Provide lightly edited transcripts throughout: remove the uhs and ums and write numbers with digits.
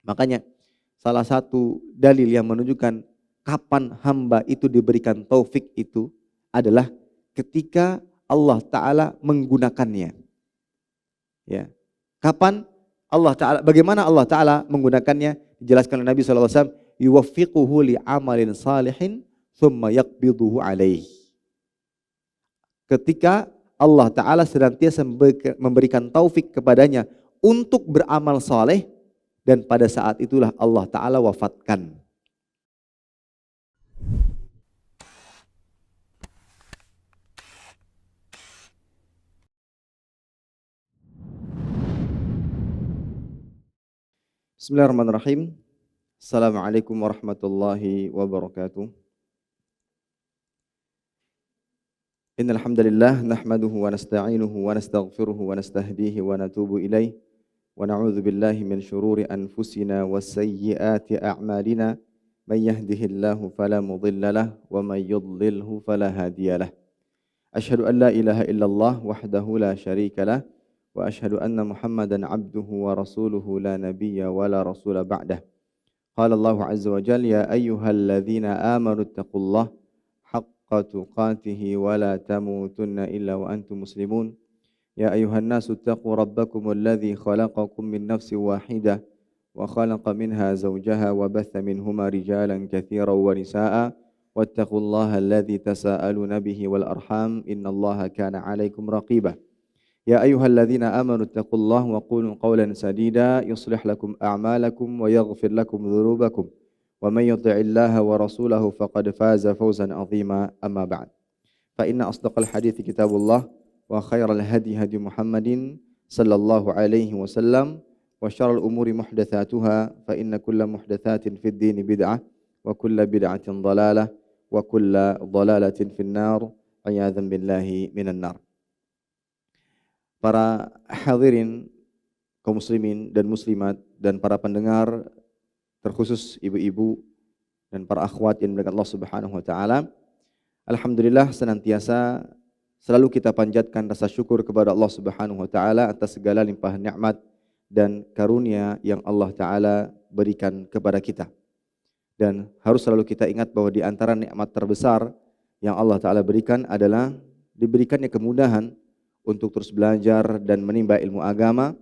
Makanya salah satu dalil yang menunjukkan kapan hamba itu diberikan taufik itu adalah ketika Allah Ta'ala menggunakannya. Ya. Kapan Allah Ta'ala, bagaimana Allah Ta'ala menggunakannya? Dijelaskan oleh Nabi SAW, yuwaffiquhu li'amalin salihin thumma yaqbiduhu alaih. Ketika Allah Ta'ala senantiasa memberikan taufik kepadanya untuk beramal saleh, dan pada saat itulah Allah Ta'ala wafatkan. Bismillahirrahmanirrahim. Assalamualaikum warahmatullahi wabarakatuh. Innal hamdalillah nahmaduhu wa nasta'inuhu wa nastaghfiruhu wa nastahdihi wa natubu ilaih wa na'udzu billahi min syururi anfusina wa sayyiati a'malina may yahdihillahu fala mudilla lahu wa may yudlilhu fala hadiyalah. Asyhadu an la ilaha illallah wahdahu la syarika lah wa asyhadu anna Muhammadan abduhu wa rasuluhu la nabiyya wa la rasula ba'dah. Qala Allah azza wa jalla ya ayyuhalladzina amanu taqullaha haqqa tuqatih wa la tamutunna illa wa antum muslimun. Ya ayyuhan nasu taqu rabbakumul ladzi khalaqakum min nafsin wahidah wa khalaqa minha zawjaha wa batha minhuma rijalan katsiran wa nisaa'a wattaqullaha alladzi tasaaluna bihi wal arham innallaha kana 'alaikum raqiba. Ya ayyuhalladzina amanu taqullaha wa qulu qawlan sadida yuslih lakum a'malakum wa yaghfir lakum dhunubakum wa may yuti'illaha wa rasulahu faqad faza fawzan 'azima amma ba'd. Fa inna asdaqal hadithi kitabullah wa khairal hadi hadi Muhammadin sallallahu alaihi wasallam wa syarrul umuri muhdatsatuha fa inna kulla muhdatsatin fid dini bid'ah wa kulla bid'atin dhalalah wa kulla dhalalatin finnar a'yadzan billahi minan nar. Para hadirin kaum muslimin dan muslimat dan para pendengar, terkhusus ibu-ibu dan para akhwat yang dimuliakan Allah Subhanahu wa taala. Alhamdulillah senantiasa selalu kita panjatkan rasa syukur kepada Allah Subhanahu wa taala atas segala limpahan nikmat dan karunia yang Allah taala berikan kepada kita. Dan harus selalu kita ingat bahwa di antara nikmat terbesar yang Allah taala berikan adalah diberikannya kemudahan untuk terus belajar dan menimba ilmu agama,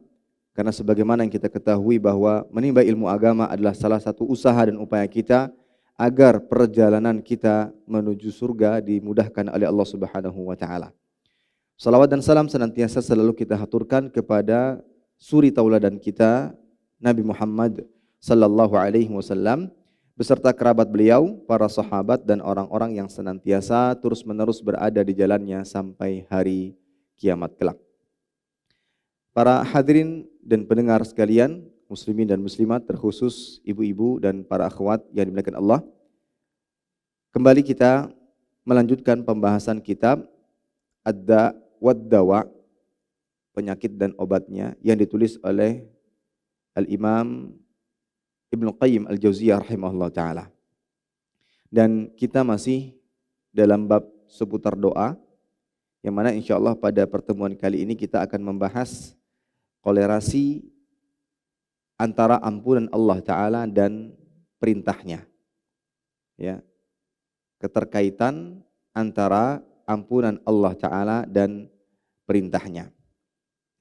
karena sebagaimana yang kita ketahui bahwa menimba ilmu agama adalah salah satu usaha dan upaya kita agar perjalanan kita menuju surga dimudahkan oleh Allah Subhanahu wa taala. Salawat dan salam senantiasa selalu kita haturkan kepada suri tauladan kita Nabi Muhammad sallallahu alaihi wasallam beserta kerabat beliau, para sahabat dan orang-orang yang senantiasa terus-menerus berada di jalannya sampai hari kiamat kelak. Para hadirin dan pendengar sekalian, muslimin dan muslimat, terkhusus ibu-ibu dan para akhwat yang dimuliakan Allah. Kembali kita melanjutkan pembahasan kitab Ad-Da' wad-Dawa, penyakit dan obatnya, yang ditulis oleh Al-Imam Ibnu Qayyim Al-Jauziyah rahimahullah ta'ala. Dan kita masih dalam bab seputar doa, yang mana insyaallah pada pertemuan kali ini kita akan membahas kolerasi antara ampunan Allah Ta'ala dan perintahnya. Ya, keterkaitan antara ampunan Allah Ta'ala dan perintahnya.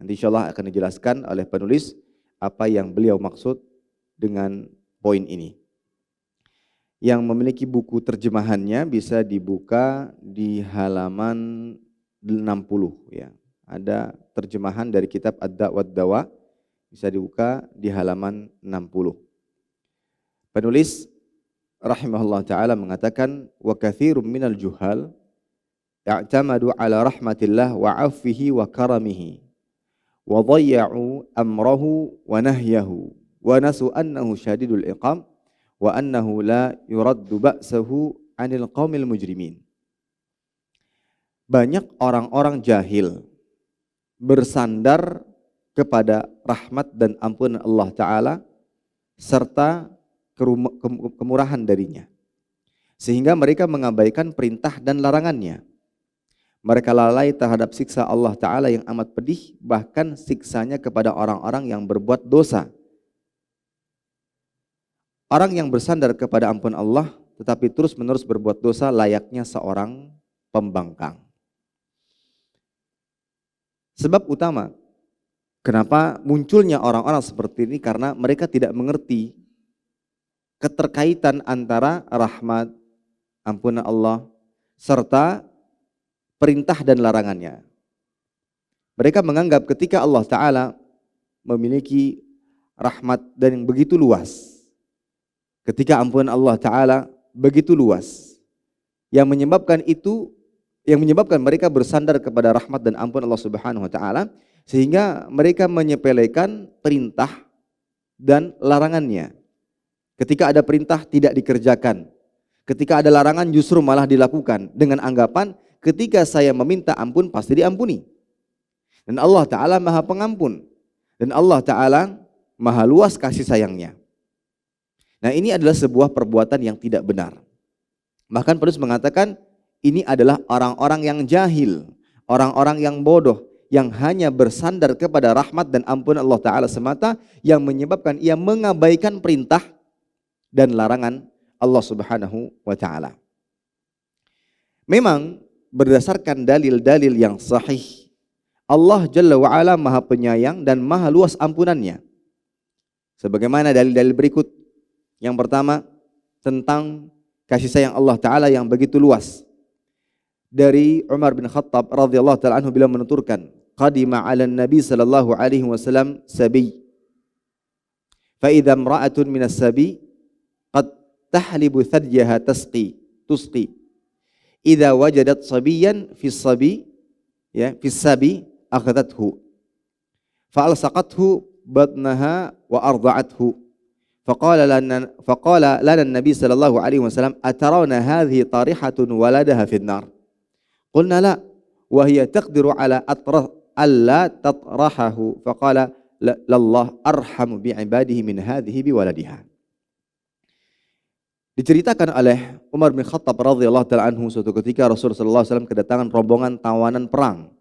Nanti insyaallah akan dijelaskan oleh penulis apa yang beliau maksud dengan poin ini. Yang memiliki buku terjemahannya bisa dibuka di halaman 60 ya. Ada terjemahan dari kitab Ad-Da' wad-Dawa, bisa dibuka di halaman 60. Penulis rahimahullah taala mengatakan wa katsirum minal juhal i'tamadu ala rahmatillah wa 'afwihi wa karamihi wa dhayya'u amrahu wa nahyahu wa nasu annahu syadidul iqam wa annahu la yuraddu ba'sahu 'anil qaumil mujrimin. Banyak orang-orang jahil bersandar kepada rahmat dan ampunan Allah Ta'ala serta kemurahan darinya, sehingga mereka mengabaikan perintah dan larangannya. Mereka lalai terhadap siksa Allah Ta'ala yang amat pedih, bahkan siksanya kepada orang-orang yang berbuat dosa. orang yang bersandar kepada ampun Allah tetapi terus-menerus berbuat dosa layaknya seorang pembangkang. Sebab utama kenapa munculnya orang-orang seperti ini karena mereka tidak mengerti keterkaitan antara rahmat, ampunan Allah serta perintah dan larangannya. Mereka menganggap ketika Allah Ta'ala memiliki rahmat dan yang begitu luas, ketika ampunan Allah Ta'ala begitu luas, yang menyebabkan mereka bersandar kepada rahmat dan ampun Allah Subhanahu wa Ta'ala, sehingga mereka menyepelekan perintah dan larangannya. Ketika ada perintah tidak dikerjakan, ketika ada larangan justru malah dilakukan dengan anggapan ketika saya meminta ampun pasti diampuni. Dan Allah Ta'ala Maha Pengampun, dan Allah Ta'ala Maha Luas kasih sayangnya. Nah, ini adalah sebuah perbuatan yang tidak benar. Bahkan penulis mengatakan ini adalah orang-orang yang jahil, orang-orang yang bodoh, yang hanya bersandar kepada rahmat dan ampun Allah Ta'ala semata, yang menyebabkan ia mengabaikan perintah dan larangan Allah Subhanahu wa Ta'ala. Memang berdasarkan dalil-dalil yang sahih, Allah Jalla wa'ala Maha Penyayang dan Maha Luas ampunannya. Sebagaimana dalil-dalil berikut. Yang pertama, tentang kasih sayang Allah Ta'ala yang begitu luas. Dari Umar bin Khattab radhiyallahu ta'ala anhu beliau menuturkan, qadima 'ala Nabi sallallahu alaihi wasallam sabi. Fa idza imra'atun min as-sabi qad tahlibu thadyaha tusqi. Idza wajadat sabiyan fi as-sabi fi as-sabi akhadathu. Fa alsaqathu batnaha wa arda'athu. فقال لنا النبي صلى الله عليه وسلم أترون هذه طارحة ولدها في النار قلنا لا وهي تقدر على ألا تطرحه فقال لله أرحم بعباده من هذه بولدها. Diceritakan oleh Umar bin Khattab radhiyallahu ta'ala anhu, suatu ketika Rasulullah sallallahu alaihi wasallam kedatangan rombongan tawanan perang.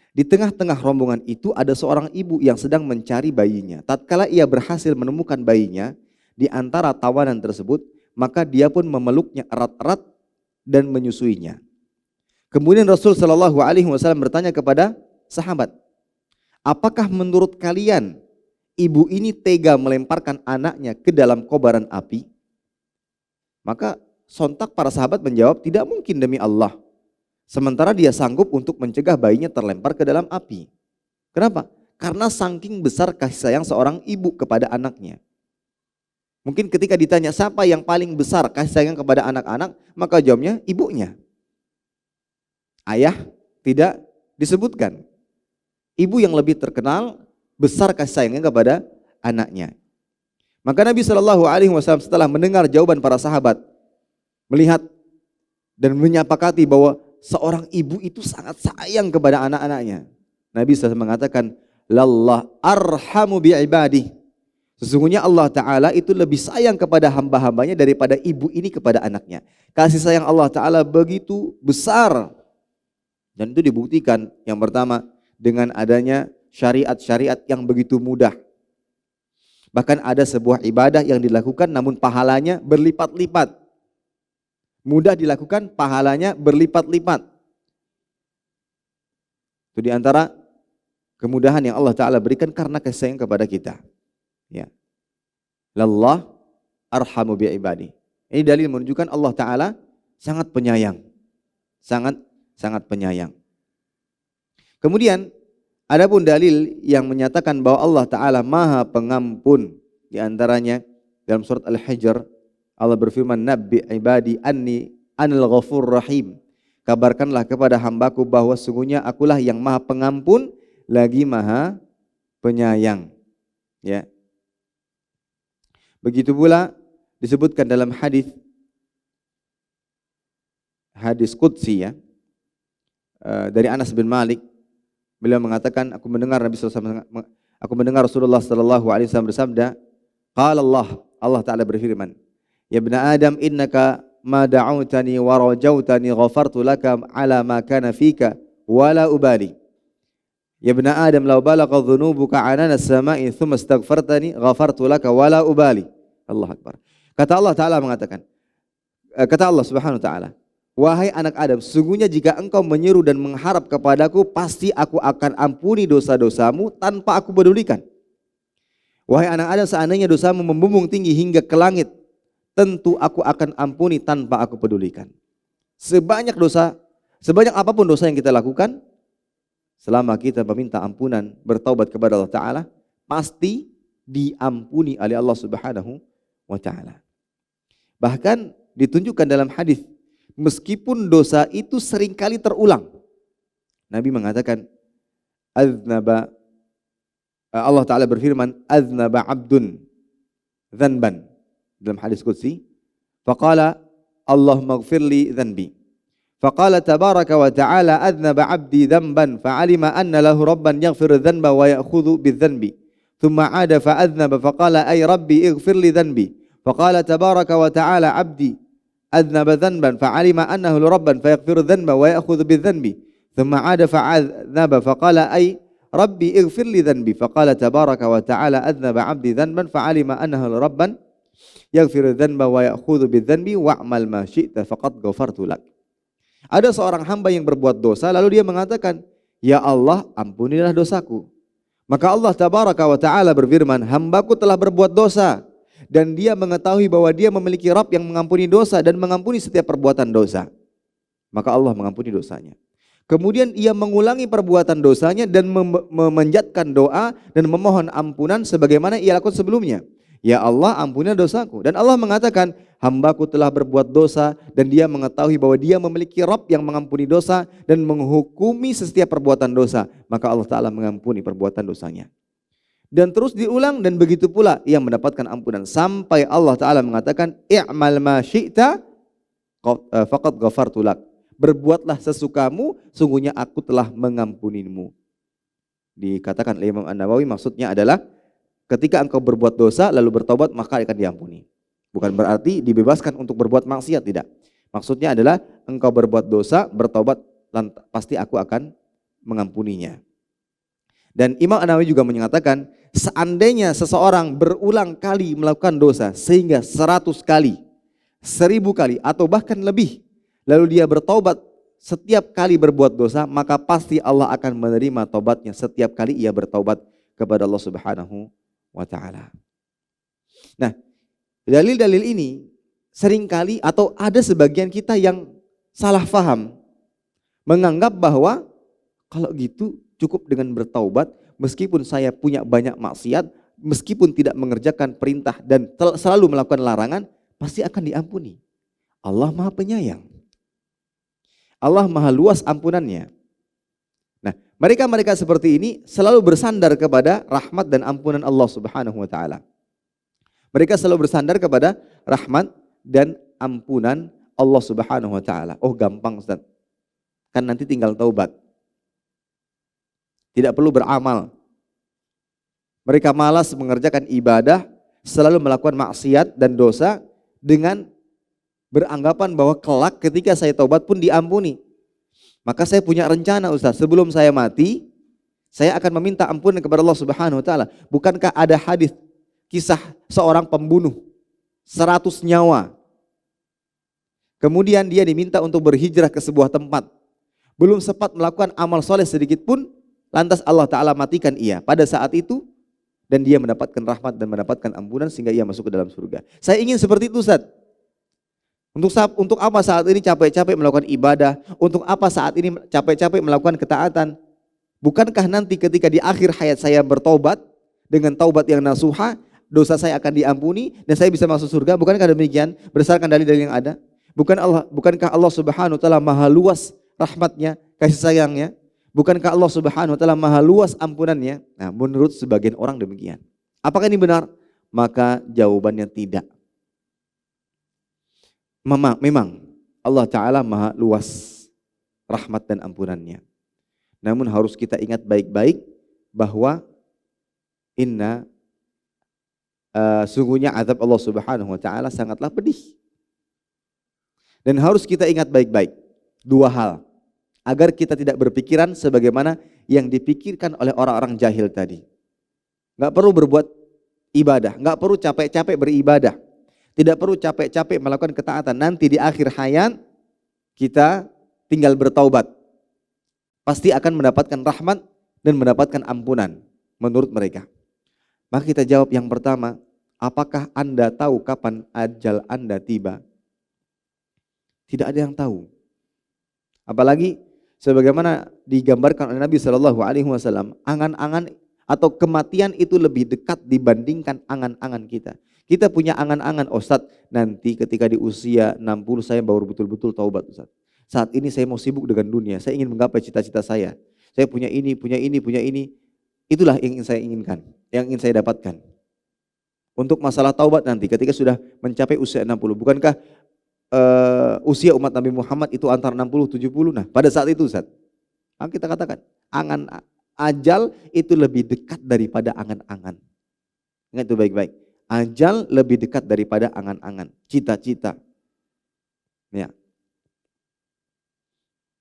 Di tengah-tengah rombongan itu ada seorang ibu yang sedang mencari bayinya. Tatkala ia berhasil menemukan bayinya di antara tawanan tersebut, maka dia pun memeluknya erat-erat dan menyusuinya. Kemudian Rasul sallallahu alaihi wasallam bertanya kepada sahabat, apakah menurut kalian ibu ini tega melemparkan anaknya ke dalam kobaran api? Maka sontak para sahabat menjawab, tidak mungkin demi Allah. Sementara dia sanggup untuk mencegah bayinya terlempar ke dalam api. Kenapa? Karena saking besar kasih sayang seorang ibu kepada anaknya. Mungkin ketika ditanya siapa yang paling besar kasih sayang kepada anak-anak, maka jawabnya ibunya. Ayah tidak disebutkan. Ibu yang lebih terkenal besar kasih sayangnya kepada anaknya. Maka Nabi Shallallahu Alaihi Wasallam setelah mendengar jawaban para sahabat, melihat dan menyepakati bahwa seorang ibu itu sangat sayang kepada anak-anaknya. Nabi SAW mengatakan, lallah arhamu bi'ibadih. Sesungguhnya Allah Ta'ala itu lebih sayang kepada hamba-hambanya daripada ibu ini kepada anaknya. Kasih sayang Allah Ta'ala begitu besar. Dan itu dibuktikan yang pertama dengan adanya syariat-syariat yang begitu mudah. Bahkan ada sebuah ibadah yang dilakukan namun pahalanya berlipat-lipat. Mudah dilakukan, pahalanya berlipat-lipat. Itu diantara kemudahan yang Allah Ta'ala berikan karena kasih sayang kepada kita. Ya. Lallah arhamu bi'ibadi. Ini dalil menunjukkan Allah Ta'ala sangat penyayang. Sangat penyayang. Kemudian, adapun dalil yang menyatakan bahwa Allah Ta'ala Maha Pengampun. Di antaranya dalam surat Al-Hijr, Allah berfirman, Nabbi ibadi anni anil ghafur rahim. Kabarkanlah kepada hambaku bahwa sungguhnya akulah yang Maha Pengampun lagi Maha Penyayang. Ya. Begitu pula disebutkan dalam hadis qudsi ya. Dari Anas bin Malik, beliau mengatakan aku mendengar Rasulullah sallallahu alaihi wasallam bersabda, qala Allah Ta'ala berfirman, ya ibn Adam innaka ma da'utani wa rajautani ghafartu laka ala ma kana fika wala ubali. Ya ibn Adam law balagha dhunubuka anana as-sama'i thumma astaghfartani ghafartu laka wala ubali. Allah Akbar. Kata Allah Ta'ala mengatakan, kata Allah Subhanahu Wa Ta'ala, wahai anak Adam, sesungguhnya jika engkau menyeru dan mengharap kepadaku, pasti aku akan ampuni dosa-dosamu tanpa aku pedulikan. Wahai anak Adam, seandainya dosamu membumbung tinggi hingga ke langit, tentu aku akan ampuni tanpa aku pedulikan. Sebanyak apapun dosa yang kita lakukan, selama kita meminta ampunan, bertaubat kepada Allah Ta'ala, pasti diampuni oleh Allah Subhanahu wa Ta'ala. Bahkan ditunjukkan dalam hadis, meskipun dosa itu seringkali terulang, Nabi mengatakan, Allah Ta'ala berfirman, aznaba abdun dhanban, dalam hadis qudsi, faqala Allahumma ighfirli dhanbi, faqala tabaraka wa ta'ala aznaba abdi dhanban fa'alima anna lahu rabban yaghfiru dhanba wa ya'khudhu bidhanbi, thumma 'ada fa'aznaba faqala ay rabbi ighfirli dhanbi, faqala tabaraka wa ta'ala abdi aznaba dhanban fa'alima annahu rabban fayaghfiru dhanba wa ya'khudhu bidhanbi, thumma 'ada fa'aznaba faqala ay rabbi ighfirli dhanbi, faqala tabaraka wa ta'ala aznaba abdi dhanban fa'alima annahu rabban yaghfiru dhanba wa ya'khudhu bidhanbi wa'mal ma syi'ta faqad ghafartu lak. Ada seorang hamba yang berbuat dosa, lalu dia mengatakan, ya Allah, ampunilah dosaku. Maka Allah Tabaraka wa Ta'ala berfirman, hambaku telah berbuat dosa, dan dia mengetahui bahwa dia memiliki Rabb yang mengampuni dosa dan mengampuni setiap perbuatan dosa. Maka Allah mengampuni dosanya. Kemudian ia mengulangi perbuatan dosanya dan memanjatkan doa dan memohon ampunan sebagaimana ia lakukan sebelumnya. Ya Allah, ampunilah dosaku. Dan Allah mengatakan, hambaku telah berbuat dosa dan dia mengetahui bahwa dia memiliki Rabb yang mengampuni dosa dan menghukumi setiap perbuatan dosa. Maka Allah Ta'ala mengampuni perbuatan dosanya. Dan terus diulang dan begitu pula ia mendapatkan ampunan. Sampai Allah Ta'ala mengatakan, i'mal ma syi'ta faqad ghafartu lak. Berbuatlah sesukamu, sungguhnya aku telah mengampunimu. Dikatakan oleh Imam An-Nawawi, maksudnya adalah ketika engkau berbuat dosa lalu bertobat maka akan diampuni. Bukan berarti dibebaskan untuk berbuat maksiat, tidak. Maksudnya adalah engkau berbuat dosa, bertobat, pasti aku akan mengampuninya. Dan Imam An-Nawawi juga menyatakan, seandainya seseorang berulang kali melakukan dosa sehingga 100 kali, 1000 kali atau bahkan lebih, lalu dia bertobat setiap kali berbuat dosa, maka pasti Allah akan menerima tobatnya setiap kali ia bertobat kepada Allah Subhanahu wa Ta'ala. Nah, dalil-dalil ini seringkali atau ada sebagian kita yang salah faham, menganggap bahwa kalau gitu cukup dengan bertaubat, meskipun saya punya banyak maksiat, meskipun tidak mengerjakan perintah dan selalu melakukan larangan, pasti akan diampuni. Allah Maha Penyayang. Allah Maha luas ampunannya. Nah, mereka seperti ini selalu bersandar kepada rahmat dan ampunan Allah Subhanahu wa Ta'ala. Mereka selalu bersandar kepada rahmat dan ampunan Allah Subhanahu wa Ta'ala. Oh, gampang Ustaz. Kan nanti tinggal taubat. Tidak perlu beramal. Mereka malas mengerjakan ibadah, selalu melakukan maksiat dan dosa dengan beranggapan bahwa kelak ketika saya taubat pun diampuni. Maka saya punya rencana Ustaz, sebelum saya mati, saya akan meminta ampunan kepada Allah Subhanahu wa Ta'ala. Bukankah ada hadis kisah seorang pembunuh 100 nyawa. Kemudian dia diminta untuk berhijrah ke sebuah tempat. Belum sempat melakukan amal soleh sedikit pun, lantas Allah Ta'ala matikan ia pada saat itu, dan dia mendapatkan rahmat dan mendapatkan ampunan sehingga ia masuk ke dalam surga. Saya ingin seperti itu Ustaz. Untuk apa saat ini capek-capek melakukan ibadah? Untuk apa saat ini capek-capek melakukan ketaatan? Bukankah nanti ketika di akhir hayat saya bertobat dengan taubat yang nasuha, dosa saya akan diampuni dan saya bisa masuk surga? Bukankah demikian berdasarkan dalil-dalil yang ada? Bukankah Allah Subhanahu wa Ta'ala Maha luas rahmatnya, kasih sayangnya? Bukankah Allah Subhanahu wa Ta'ala Maha luas ampunannya? Nah, menurut sebagian orang demikian. Apakah ini benar? Maka jawabannya tidak. Memang Allah Ta'ala Maha luas rahmat dan ampunannya. Namun harus kita ingat baik-baik bahwa sungguhnya azab Allah Subhanahu wa Ta'ala sangatlah pedih. Dan harus kita ingat baik-baik dua hal agar kita tidak berpikiran sebagaimana yang dipikirkan oleh orang-orang jahil tadi. Enggak perlu berbuat ibadah, nggak perlu capek-capek beribadah, tidak perlu capek-capek melakukan ketaatan. Nanti di akhir hayat kita tinggal bertaubat, pasti akan mendapatkan rahmat dan mendapatkan ampunan menurut mereka. Maka kita jawab yang pertama, apakah Anda tahu kapan ajal Anda tiba? Tidak ada yang tahu. Apalagi sebagaimana digambarkan oleh Nabi SAW, angan-angan atau kematian itu lebih dekat dibandingkan angan-angan kita. Kita punya angan-angan, Ustadz, nanti ketika di usia 60 saya baru betul-betul taubat, Ustadz. Saat ini saya mau sibuk dengan dunia, saya ingin menggapai cita-cita saya. Saya punya ini, punya ini, punya ini. Itulah yang ingin saya inginkan, yang ingin saya dapatkan. Untuk masalah taubat nanti ketika sudah mencapai usia 60, bukankah usia umat Nabi Muhammad itu antara 60-70? Nah, pada saat itu Ustaz, kita katakan angan ajal itu lebih dekat daripada angan-angan. Ingat itu baik-baik. Ajal lebih dekat daripada angan-angan, cita-cita. Ya.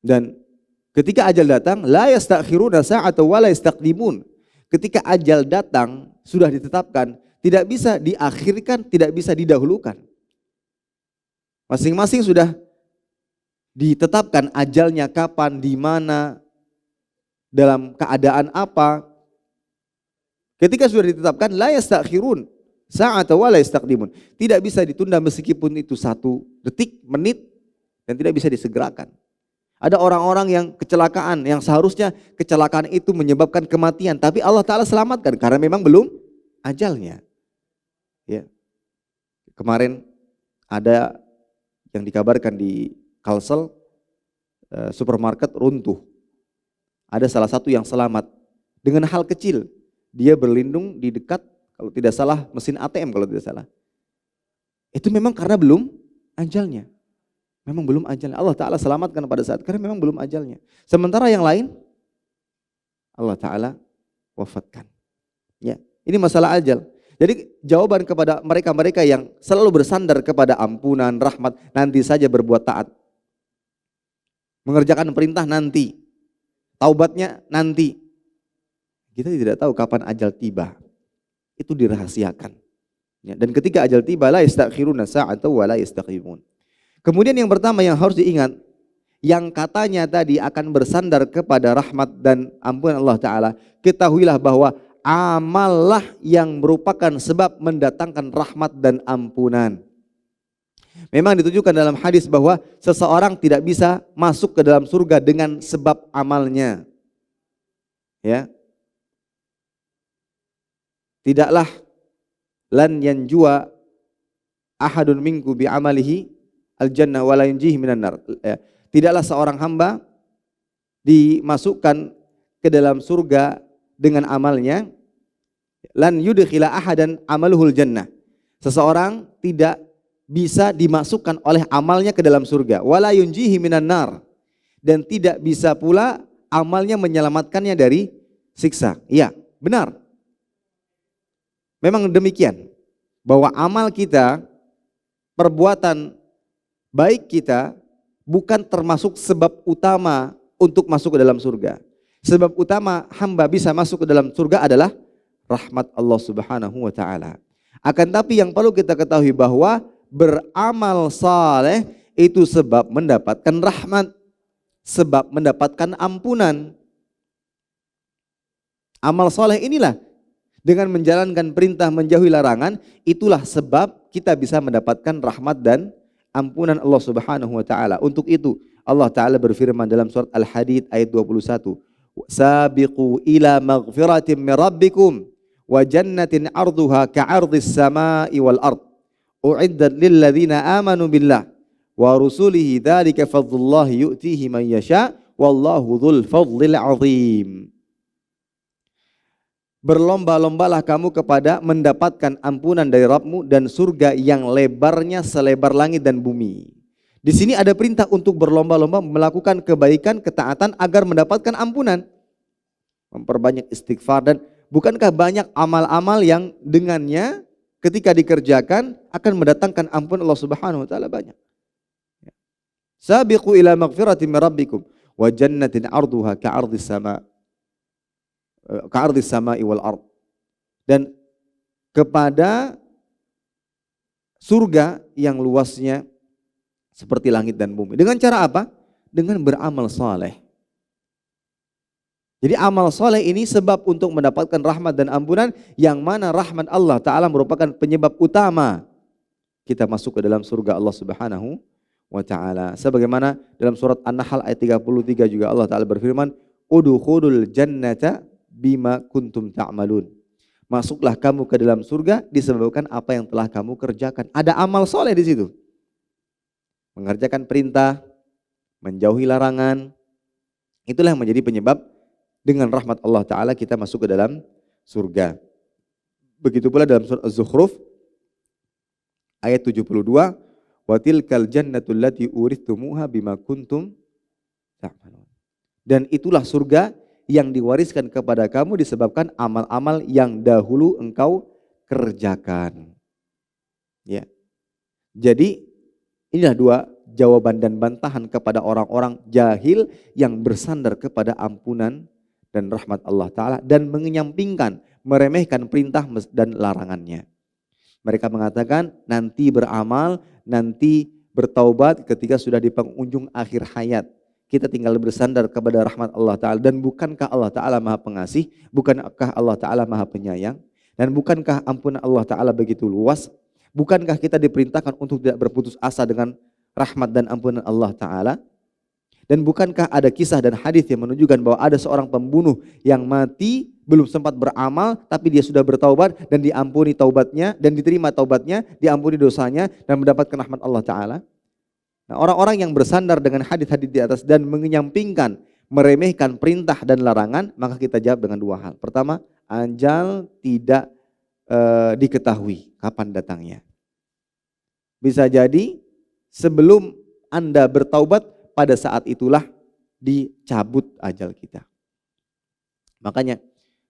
Dan ketika ajal datang, la yastakhiruna sa'atan wa la yastaqdimun. Ketika ajal datang sudah ditetapkan, tidak bisa diakhirkan, tidak bisa didahulukan. Masing-masing sudah ditetapkan ajalnya kapan, di mana, dalam keadaan apa. Ketika sudah ditetapkan, la yastakhirun sa'atan wa la yastaqdimun. Tidak bisa ditunda meskipun itu 1 detik, menit, dan tidak bisa disegerakan. Ada orang-orang yang kecelakaan, yang seharusnya kecelakaan itu menyebabkan kematian, tapi Allah Ta'ala selamatkan karena memang belum ajalnya. Ya. Kemarin ada yang dikabarkan di Kalsel, supermarket runtuh. Ada salah satu yang selamat dengan hal kecil. Dia berlindung di dekat, kalau tidak salah, mesin ATM kalau tidak salah. Itu memang karena belum ajalnya. Memang belum ajalnya. Allah Ta'ala selamatkan pada saat karena memang belum ajalnya. Sementara yang lain Allah Ta'ala wafatkan. Ya, ini masalah ajal. Jadi jawaban kepada mereka-mereka yang selalu bersandar kepada ampunan, rahmat, nanti saja berbuat taat. Mengerjakan perintah nanti. Taubatnya nanti. Kita tidak tahu kapan ajal tiba. Itu dirahasiakan. Ya, dan ketika ajal tiba, la yastakhiruna sa'atan wa la yastaqimun. Kemudian yang pertama yang harus diingat, yang katanya tadi akan bersandar kepada rahmat dan ampunan Allah Ta'ala, ketahuilah bahwa amallah yang merupakan sebab mendatangkan rahmat dan ampunan. Memang ditujukan dalam hadis bahwa seseorang tidak bisa masuk ke dalam surga dengan sebab amalnya. Ya. Tidaklah lan yanjua ahadun minku bi amalihi al-jannah wa la yunjihi minan nar. Ya. Tidaklah seorang hamba dimasukkan ke dalam surga dengan amalnya, lan yudkhila ahadan amaluhul jannah. Seseorang tidak bisa dimasukkan oleh amalnya ke dalam surga, wala yunjihi minan nar, dan tidak bisa pula amalnya menyelamatkannya dari siksa. Iya, benar. Memang demikian, bahwa amal kita, perbuatan baik kita bukan termasuk sebab utama untuk masuk ke dalam surga. Sebab utama hamba bisa masuk ke dalam surga adalah rahmat Allah Subhanahu wa Ta'ala. Akan tapi yang perlu kita ketahui bahwa beramal saleh itu sebab mendapatkan rahmat, sebab mendapatkan ampunan. Amal saleh inilah dengan menjalankan perintah menjauhi larangan, itulah sebab kita bisa mendapatkan rahmat dan ampunan Allah Subhanahu wa Ta'ala. Untuk itu Allah Ta'ala berfirman dalam surat Al-Hadid ayat 21, sabiqu ila maghfiratin min rabbikum wa jannatin arduha ka'ardis samai wal ard u'iddat lil ladzina amanu billah wa rusulihi dzalika fadlullahi yu'tihi man yasha wallahu dzul fadlil azim. Berlomba-lombalah kamu kepada mendapatkan ampunan dari Rabbmu dan surga yang lebarnya selebar langit dan bumi. Di sini ada perintah untuk berlomba-lomba melakukan kebaikan, ketaatan agar mendapatkan ampunan. Memperbanyak istighfar, dan bukankah banyak amal-amal yang dengannya ketika dikerjakan akan mendatangkan ampun Allah Subhanahu wa Ta'ala, banyak. Sabiqu ila maghfiratin min rabbikum wa jannatin arduha ka'ardis sama'i wal ard. Dan kepada surga yang luasnya seperti langit dan bumi. Dengan cara apa? Dengan beramal saleh. Jadi amal soleh ini sebab untuk mendapatkan rahmat dan ampunan, yang mana rahmat Allah Ta'ala merupakan penyebab utama kita masuk ke dalam surga Allah Subhanahu wa Ta'ala. Sebagaimana dalam surat An-Nahl ayat 33 juga Allah Ta'ala berfirman, udkhulul jannata bima kuntum ta'malun. Masuklah kamu ke dalam surga disebabkan apa yang telah kamu kerjakan. Ada amal soleh di situ. Mengerjakan perintah, menjauhi larangan. Itulah yang menjadi penyebab dengan rahmat Allah Ta'ala kita masuk ke dalam surga. Begitu pula dalam surat Az-Zukhruf ayat 72, wa tilkal jannatul lati urithumuha bima kuntum ta'malun. Dan itulah surga yang diwariskan kepada kamu disebabkan amal-amal yang dahulu engkau kerjakan. Ya. Jadi inilah dua jawaban dan bantahan kepada orang-orang jahil yang bersandar kepada ampunan dan rahmat Allah Ta'ala dan menyampingkan, meremehkan perintah dan larangannya. Mereka mengatakan nanti beramal, nanti bertaubat ketika sudah di penghujung akhir hayat. Kita tinggal bersandar kepada rahmat Allah Ta'ala. Dan bukankah Allah Ta'ala maha pengasih? Bukankah Allah Ta'ala maha penyayang? Dan bukankah ampunan Allah Ta'ala begitu luas? Bukankah kita diperintahkan untuk tidak berputus asa dengan rahmat dan ampunan Allah Ta'ala? Dan bukankah ada kisah dan hadis yang menunjukkan bahwa ada seorang pembunuh yang mati belum sempat beramal tapi dia sudah bertaubat dan diampuni taubatnya dan diterima taubatnya, diampuni dosanya dan mendapatkan rahmat Allah Ta'ala. Nah, orang-orang yang bersandar dengan hadis-hadis di atas dan menyampingkan, meremehkan perintah dan larangan, maka kita jawab dengan dua hal. Pertama, ajal tidak diketahui kapan datangnya. Bisa jadi sebelum Anda bertaubat, pada saat itulah dicabut ajal kita. Makanya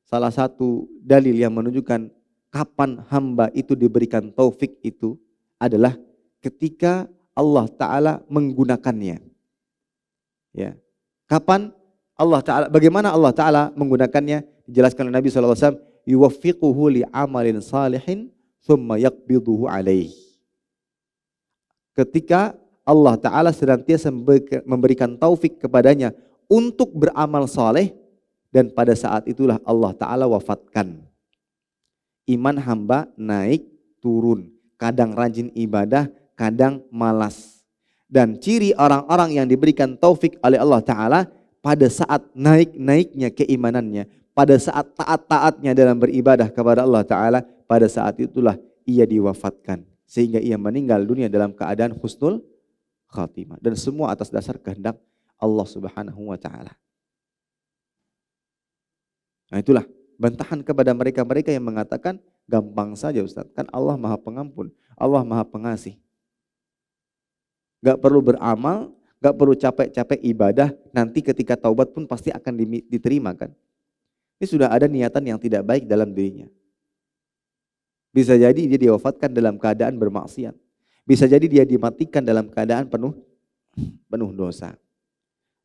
salah satu dalil yang menunjukkan kapan hamba itu diberikan taufik itu adalah ketika Allah Ta'ala menggunakannya. Ya. Kapan Allah Ta'ala, bagaimana Allah Ta'ala menggunakannya? Dijelaskan oleh Nabi SAW, yuwaffiquhu li'amalin salihin thumma yaqbiduhu alaih. Ketika Allah Ta'ala senantiasa memberikan taufik kepadanya untuk beramal saleh, dan pada saat itulah Allah Ta'ala wafatkan. Iman hamba naik turun, kadang rajin ibadah, kadang malas. Dan ciri orang-orang yang diberikan taufik oleh Allah Ta'ala pada saat naik-naiknya keimanannya, pada saat taat-taatnya dalam beribadah kepada Allah Ta'ala, pada saat itulah ia diwafatkan. Sehingga ia meninggal dunia dalam keadaan husnul khatimah. Dan semua atas dasar kehendak Allah Subhanahu wa Ta'ala. Nah itulah bantahan kepada mereka-mereka yang mengatakan gampang saja Ustaz, kan Allah Maha Pengampun, Allah Maha Pengasih. Gak perlu beramal, gak perlu capek-capek ibadah, nanti ketika taubat pun pasti akan diterima kan. Ini sudah ada niatan yang tidak baik dalam dirinya. Bisa jadi dia diwafatkan dalam keadaan bermaksiat. Bisa jadi dia dimatikan dalam keadaan penuh dosa.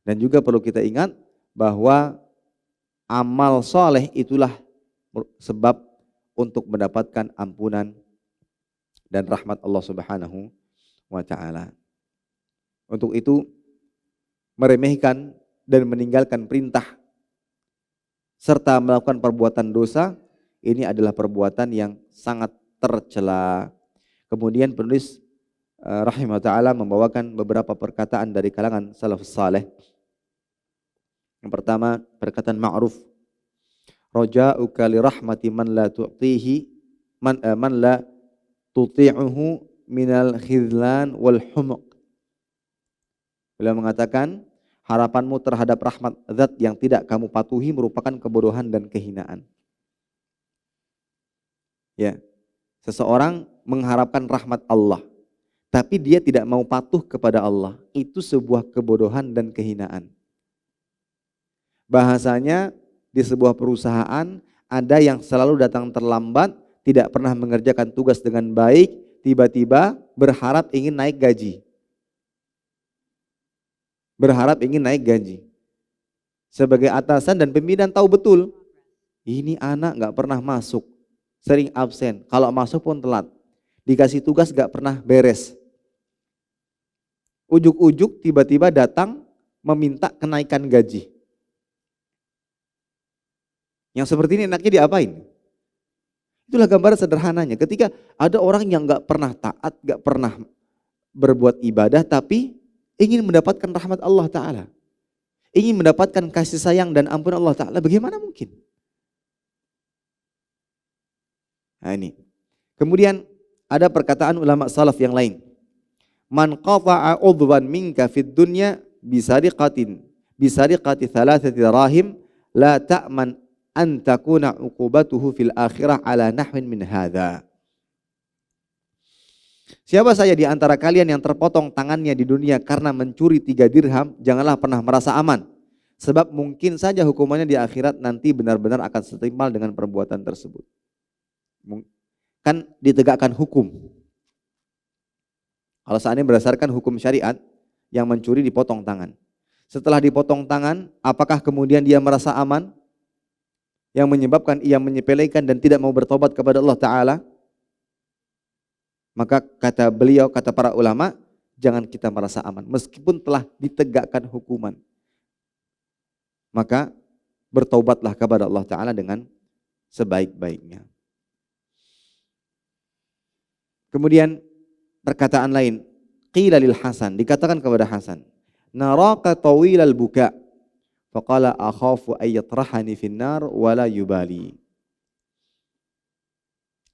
Dan juga perlu kita ingat bahwa amal soleh itulah sebab untuk mendapatkan ampunan dan rahmat Allah Subhanahu wa Ta'ala. Untuk itu meremehkan dan meninggalkan perintah serta melakukan perbuatan dosa, ini adalah perbuatan yang sangat tercela. Kemudian penulis rahimahullah ta'ala membawakan beberapa perkataan dari kalangan salafus saleh. Yang pertama perkataan ma'ruf, raja'uka li rahmati man la tu'tihi man la tuti'uhu minal khidlan wal humuq. Beliau mengatakan harapanmu terhadap rahmat zat yang tidak kamu patuhi merupakan kebodohan dan kehinaan. Ya, seseorang mengharapkan rahmat Allah tapi dia tidak mau patuh kepada Allah, itu sebuah kebodohan dan kehinaan. Bahasanya di sebuah perusahaan ada yang selalu datang terlambat, tidak pernah mengerjakan tugas dengan baik, tiba-tiba berharap ingin naik gaji. Berharap ingin naik gaji. Sebagai atasan dan pimpinan tahu betul, ini anak gak pernah masuk. sering absen, kalau masuk pun telat. Dikasih tugas gak pernah beres. Ujuk-ujuk tiba-tiba datang meminta kenaikan gaji. Yang seperti ini enaknya diapain? Itulah gambaran sederhananya. Ketika ada orang yang gak pernah taat, gak pernah berbuat ibadah, tapi ingin mendapatkan rahmat Allah Ta'ala. Ingin mendapatkan kasih sayang dan ampun Allah Ta'ala, bagaimana mungkin? Nah ini. Kemudian ada perkataan ulama salaf yang lain. Man qata'a udwan minka fid dunya bisariqati thalathati rahim la ta'man an takuna uqubatuhu fil akhirah ala nahwin min hadha. Siapa saja di antara kalian yang terpotong tangannya di dunia karena mencuri 3 dirham, janganlah pernah merasa aman. Sebab mungkin saja hukumannya di akhirat nanti benar-benar akan setimpal dengan perbuatan tersebut. Kan ditegakkan hukum. Kalau seandainya berdasarkan hukum syariat, yang mencuri dipotong tangan. Setelah dipotong tangan, apakah kemudian dia merasa aman? Yang menyebabkan ia menyepelekan dan tidak mau bertobat kepada Allah Ta'ala? Maka kata beliau, kata para ulama, jangan kita merasa aman. Meskipun telah ditegakkan hukuman. Maka bertobatlah kepada Allah Ta'ala dengan sebaik-baiknya. Kemudian perkataan lain, qila lil Hasan, dikatakan kepada Hasan, naraka tawilal buka, faqala akhafu ayyatrahani finnar wala yubali.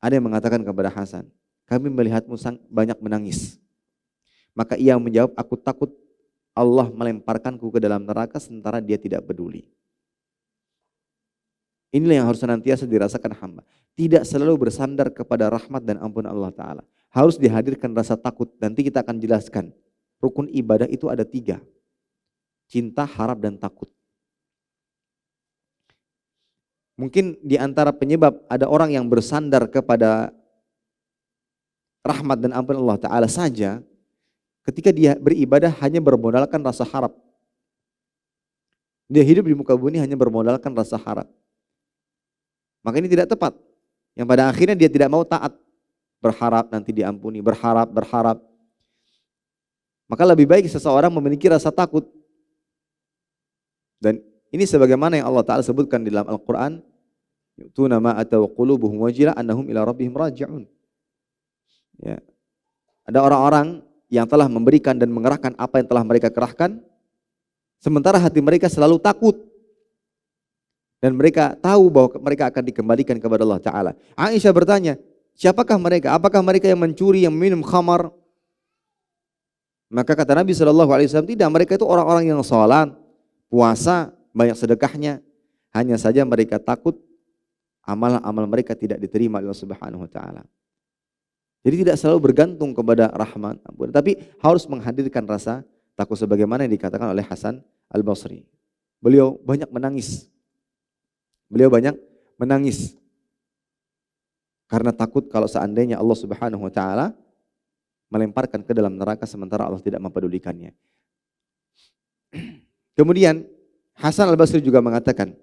Ada yang mengatakan kepada Hasan, kami melihatmu banyak menangis. Maka ia menjawab, aku takut Allah melemparkanku ke dalam neraka sementara dia tidak peduli. Inilah yang harus senantiasa dirasakan hamba. Tidak selalu bersandar kepada rahmat dan ampun Allah Ta'ala. Harus dihadirkan rasa takut. Nanti kita akan jelaskan. Rukun ibadah itu ada 3. Cinta, harap, dan takut. Mungkin di antara penyebab ada orang yang bersandar kepada rahmat dan ampun Allah Ta'ala saja, ketika dia beribadah hanya bermodalkan rasa harap. Dia hidup di muka bumi hanya bermodalkan rasa harap. Maka ini tidak tepat. Yang pada akhirnya dia tidak mau taat. Berharap nanti diampuni, berharap. Maka lebih baik seseorang memiliki rasa takut. Dan ini sebagaimana yang Allah Ta'ala sebutkan di dalam Al-Quran. Yu'tuna ma ataw qulubuhum wajilah annahum ila rabbihim raji'un. Ya. Ada orang-orang yang telah memberikan dan mengerahkan apa yang telah mereka kerahkan, sementara hati mereka selalu takut. Dan mereka tahu bahwa mereka akan dikembalikan kepada Allah Ta'ala. Aisyah bertanya, siapakah mereka? Apakah mereka yang mencuri, yang minum khamar? Maka kata Nabi SAW, tidak, mereka itu orang-orang yang sholat, puasa, banyak sedekahnya. Hanya saja mereka takut amal-amal mereka tidak diterima oleh Allah Subhanahu Wa Ta'ala. Jadi tidak selalu bergantung kepada rahmat, ampun, tapi harus menghadirkan rasa takut sebagaimana yang dikatakan oleh Hasan Al-Basri. Beliau banyak menangis. Karena takut kalau seandainya Allah Subhanahu Wa Ta'ala melemparkan ke dalam neraka sementara Allah tidak mempedulikannya. Kemudian Hasan Al-Basri juga mengatakan,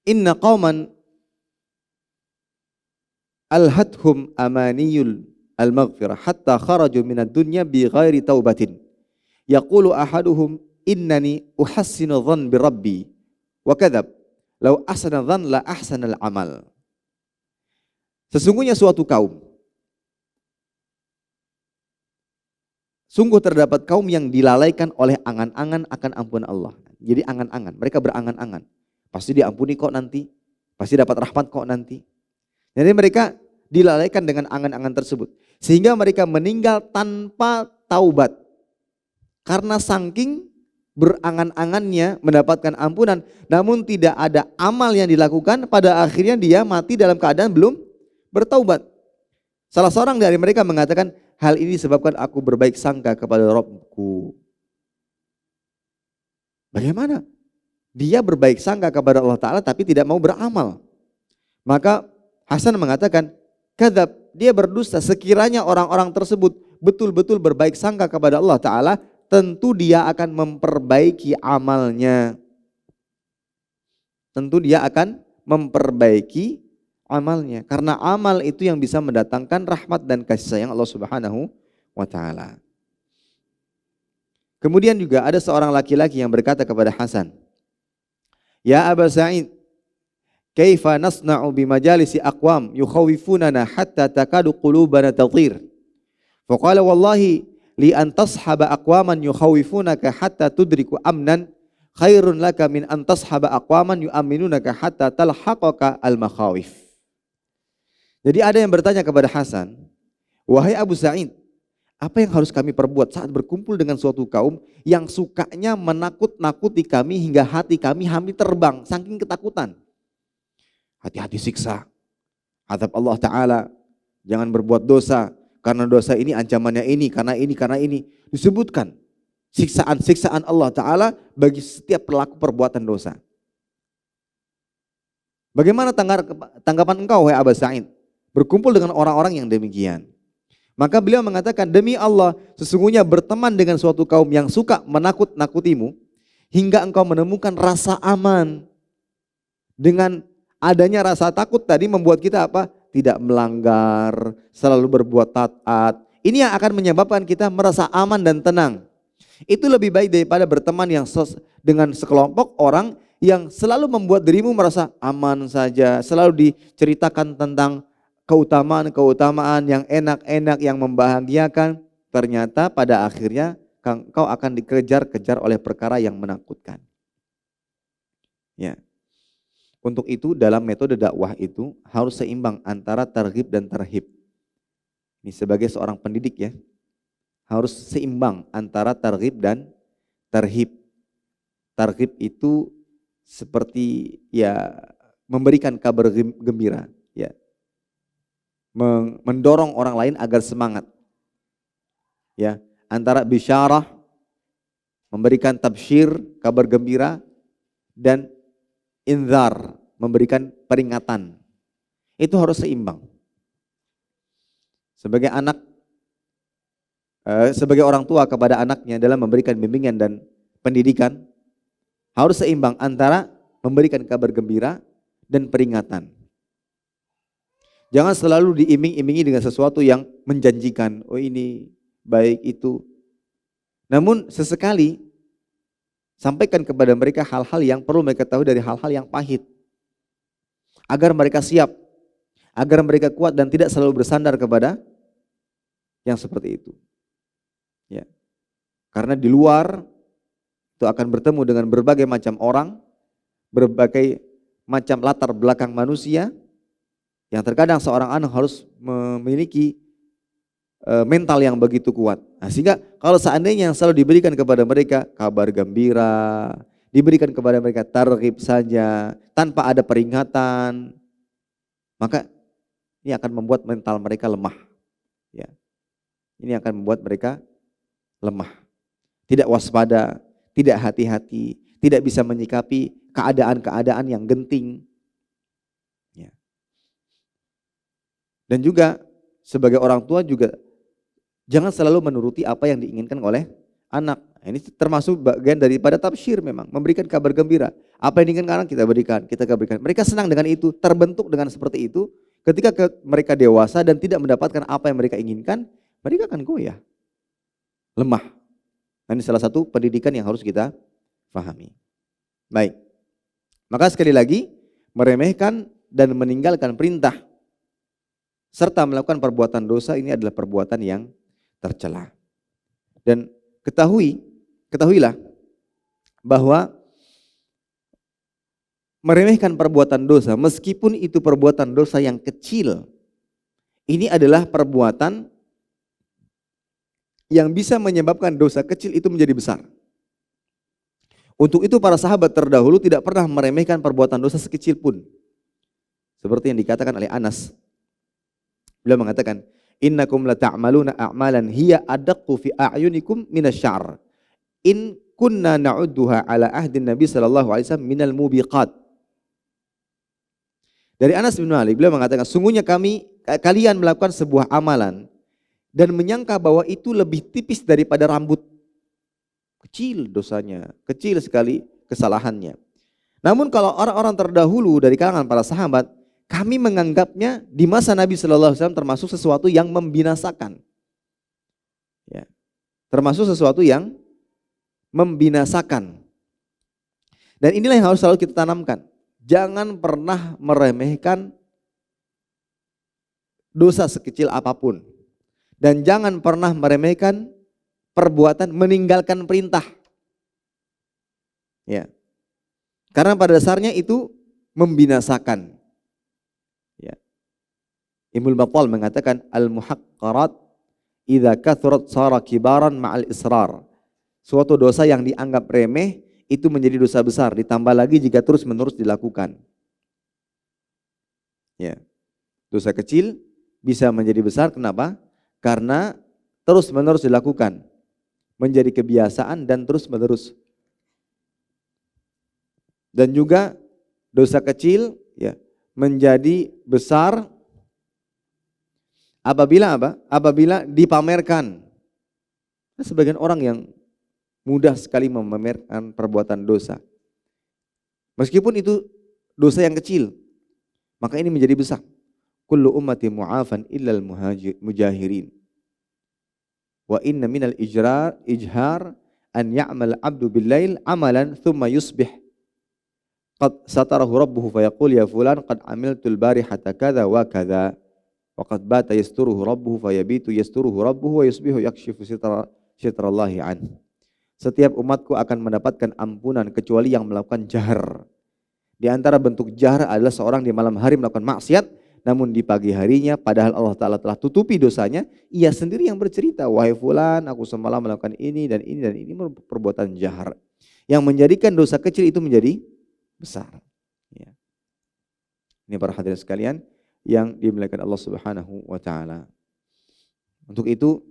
inna qauman alhathum amaniyul al-maghfirah hatta kharaju minad dunya bi ghairi taubatin. Yaqulu ahaduhum innani uhassinu dhann bi rabbi wa kadzab. Lau ahsana dhann la ahsanal amal. Sesungguhnya suatu kaum, sungguh terdapat kaum yang dilalaikan oleh angan-angan akan ampun Allah. Jadi angan-angan, mereka berangan-angan. Pasti diampuni kok nanti, pasti dapat rahmat kok nanti. Jadi mereka dilalaikan dengan angan-angan tersebut. Sehingga mereka meninggal tanpa taubat. Karena saking berangan-angannya mendapatkan ampunan, namun tidak ada amal yang dilakukan, pada akhirnya dia mati dalam keadaan belum bertaubat. Salah seorang dari mereka mengatakan, hal ini disebabkan aku berbaik sangka kepada Rabbku. Bagaimana? Dia berbaik sangka kepada Allah Ta'ala tapi tidak mau beramal. Maka Hasan mengatakan, kadzab, dia berdusta. Sekiranya orang-orang tersebut betul-betul berbaik sangka kepada Allah Ta'ala, tentu dia akan memperbaiki amalnya. Tentu dia akan memperbaiki amalnya. Karena amal itu yang bisa mendatangkan rahmat dan kasih sayang Allah Subhanahu wa taala. Kemudian juga ada seorang laki-laki yang berkata kepada Hasan, "Ya Aba Sa'id, kaifa nasna'u bi majalisi aqwam yukhawifunana hatta takadu qulubana tatir?" Faqala wallahi li an tashaba aqwaman yukhawifunaka hatta tudriku amnan khairun laka min an tashaba aqwaman yu'minunaka hatta talhaqaka al-makhawif. Jadi ada yang bertanya kepada Hasan, "Wahai Abu Sa'id, apa yang harus kami perbuat saat berkumpul dengan suatu kaum yang sukanya menakut-nakuti kami hingga hati kami hampir terbang saking ketakutan? Hati-hati siksa, azab Allah Ta'ala, jangan berbuat dosa, karena dosa ini ancamannya ini, karena ini. Disebutkan siksaan-siksaan Allah Ta'ala bagi setiap pelaku perbuatan dosa. Bagaimana tanggapan engkau, wahai Abu Sa'id, berkumpul dengan orang-orang yang demikian?" Maka beliau mengatakan, "Demi Allah, sesungguhnya berteman dengan suatu kaum yang suka menakut-nakutimu hingga engkau menemukan rasa aman. Dengan adanya rasa takut tadi membuat kita apa? Tidak melanggar, selalu berbuat taat. Ini yang akan menyebabkan kita merasa aman dan tenang. Itu lebih baik daripada berteman dengan sekelompok orang yang selalu membuat dirimu merasa aman saja, selalu diceritakan tentang keutamaan yang enak-enak, yang membahagiakan, ternyata pada akhirnya kau akan dikejar-kejar oleh perkara yang menakutkan." Ya. Untuk itu dalam metode dakwah itu harus seimbang antara targhib dan tarhib. Ini sebagai seorang pendidik ya, harus seimbang antara targhib dan tarhib. Targhib itu seperti ya memberikan kabar gembira, ya, mendorong orang lain agar semangat. Ya, antara bisyarah, memberikan tabsyir, kabar gembira, dan inzar, memberikan peringatan. Itu harus seimbang. Sebagai anak, sebagai orang tua kepada anaknya dalam memberikan bimbingan dan pendidikan, harus seimbang antara memberikan kabar gembira dan peringatan. Jangan selalu diiming-imingi dengan sesuatu yang menjanjikan, oh ini baik itu. Namun sesekali sampaikan kepada mereka hal-hal yang perlu mereka tahu dari hal-hal yang pahit. Agar mereka siap, agar mereka kuat dan tidak selalu bersandar kepada yang seperti itu. Ya. Karena di luar itu akan bertemu dengan berbagai macam orang, berbagai macam latar belakang manusia, yang terkadang seorang anak harus memiliki mental yang begitu kuat. Nah, sehingga kalau seandainya yang selalu diberikan kepada mereka kabar gembira, diberikan kepada mereka targhib saja, tanpa ada peringatan, maka ini akan membuat mental mereka lemah. Ya. Ini akan membuat mereka lemah. Tidak waspada, tidak hati-hati, tidak bisa menyikapi keadaan-keadaan yang genting. Dan juga sebagai orang tua juga jangan selalu menuruti apa yang diinginkan oleh anak. Ini termasuk bagian daripada tabsyir memang, memberikan kabar gembira. Apa yang diinginkan anak kita berikan, kita berikan. Mereka senang dengan itu, terbentuk dengan seperti itu. Ketika mereka dewasa dan tidak mendapatkan apa yang mereka inginkan, mereka akan goyah, lemah. Nah, ini salah satu pendidikan yang harus kita pahami. Baik, maka sekali lagi meremehkan dan meninggalkan perintah serta melakukan perbuatan dosa ini adalah perbuatan yang tercela. Dan ketahuilah bahwa meremehkan perbuatan dosa meskipun itu perbuatan dosa yang kecil, ini adalah perbuatan yang bisa menyebabkan dosa kecil itu menjadi besar. Untuk itu para sahabat terdahulu tidak pernah meremehkan perbuatan dosa sekecil pun. Seperti yang dikatakan oleh Anas. Beliau mengatakan, "Innakum la ta'maluna a'malan hiya adaqqu fi a'yunikum minasy-sya'r. In kunna na'udduha ala ahdin Nabi sallallahu alaihi wasallam minal mubiqat." Dari Anas bin Malik, beliau mengatakan, sungguhnya kalian melakukan sebuah amalan dan menyangka bahwa itu lebih tipis daripada rambut. Kecil dosanya, kecil sekali kesalahannya. Namun kalau orang-orang terdahulu dari kalangan para sahabat, kami menganggapnya di masa Nabi Shallallahu Alaihi Wasallam termasuk sesuatu yang membinasakan. Ya. Termasuk sesuatu yang membinasakan. Dan inilah yang harus selalu kita tanamkan. Jangan pernah meremehkan dosa sekecil apapun. Dan jangan pernah meremehkan perbuatan meninggalkan perintah. Ya. Karena pada dasarnya itu membinasakan. Ya. Ibnu Battal mengatakan al-muhaqqarat idza kathurat sara kibaran ma'al israr. Suatu dosa yang dianggap remeh itu menjadi dosa besar, ditambah lagi jika terus-menerus dilakukan. Ya. Dosa kecil bisa menjadi besar, kenapa? Karena terus-menerus dilakukan. Menjadi kebiasaan dan terus-menerus. Dan juga dosa kecil ya menjadi besar apabila apa? Apabila dipamerkan. Sebagian orang yang mudah sekali memamerkan perbuatan dosa. Meskipun itu dosa yang kecil, maka ini menjadi besar. Kullu ummati mu'afan illal mujahirin. Wa inna minal ijhar an ya'mal abdu bil-lail amalan thumma yusbih. Qad satarahu rabbuhu fayaqul ya fulan qad amiltul barihata kadha wa kadha. Wa qad bata yasturuhu rabbuhu fayabitu yasturuhu rabbuhu wa yusbihu yakshifu sitrallahi an. Setiap umatku akan mendapatkan ampunan kecuali yang melakukan jahar. Di antara bentuk jahar adalah seorang di malam hari melakukan maksiat, namun di pagi harinya padahal Allah Ta'ala telah tutupi dosanya, ia sendiri yang bercerita, wahai fulan aku semalam melakukan ini dan ini dan ini perbuatan jahar. Yang menjadikan dosa kecil itu menjadi besar. Ya. Ini para hadirin sekalian yang dimuliakan Allah Subhanahu wa Ta'ala. Untuk itu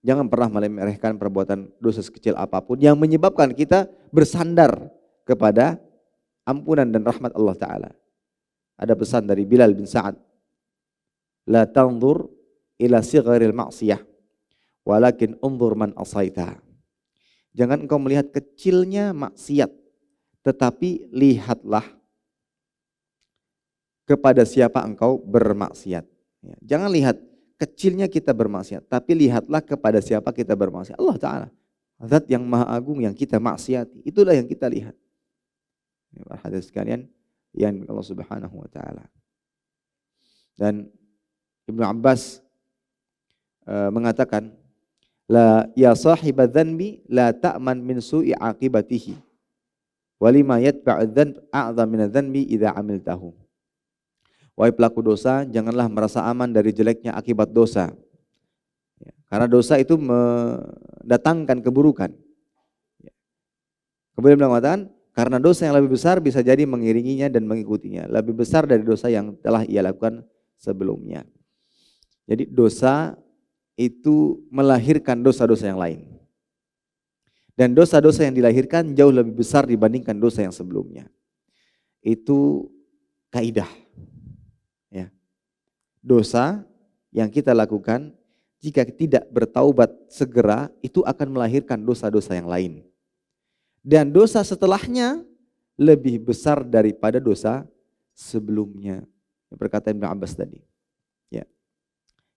jangan pernah meremehkan perbuatan dosa sekecil apapun yang menyebabkan kita bersandar kepada ampunan dan rahmat Allah Ta'ala. Ada pesan dari Bilal bin Sa'ad. La tanzur ila sigharil ma'siyah, walakin unzur man asaita. Jangan engkau melihat kecilnya maksiat, tetapi lihatlah kepada siapa engkau bermaksiat. Jangan lihat kecilnya kita bermaksiat, tapi lihatlah kepada siapa kita bermaksiat. Allah Ta'ala, Zat yang maha agung yang kita maksiati, itulah yang kita lihat. Hadis sekalian yang Allah Subhanahu wa Ta'ala. Dan Ibnu Abbas mengatakan, la ya sahibadz dzanbi la ta'man min su'i aqibatihi wa lima yatba'u dzanb a'dham min adz-dzanbi idza 'amiltahu. Wahai pelaku dosa, janganlah merasa aman dari jeleknya akibat dosa. Karena dosa itu mendatangkan keburukan. Kemudian beliau mengatakan, karena dosa yang lebih besar bisa jadi mengiringinya dan mengikutinya. Lebih besar dari dosa yang telah ia lakukan sebelumnya. Jadi dosa itu melahirkan dosa-dosa yang lain. Dan dosa-dosa yang dilahirkan jauh lebih besar dibandingkan dosa yang sebelumnya. Itu kaidah. Ya. Dosa yang kita lakukan jika tidak bertaubat segera itu akan melahirkan dosa-dosa yang lain. Dan dosa setelahnya lebih besar daripada dosa sebelumnya. Berkata Ibnu Abbas tadi. Ya.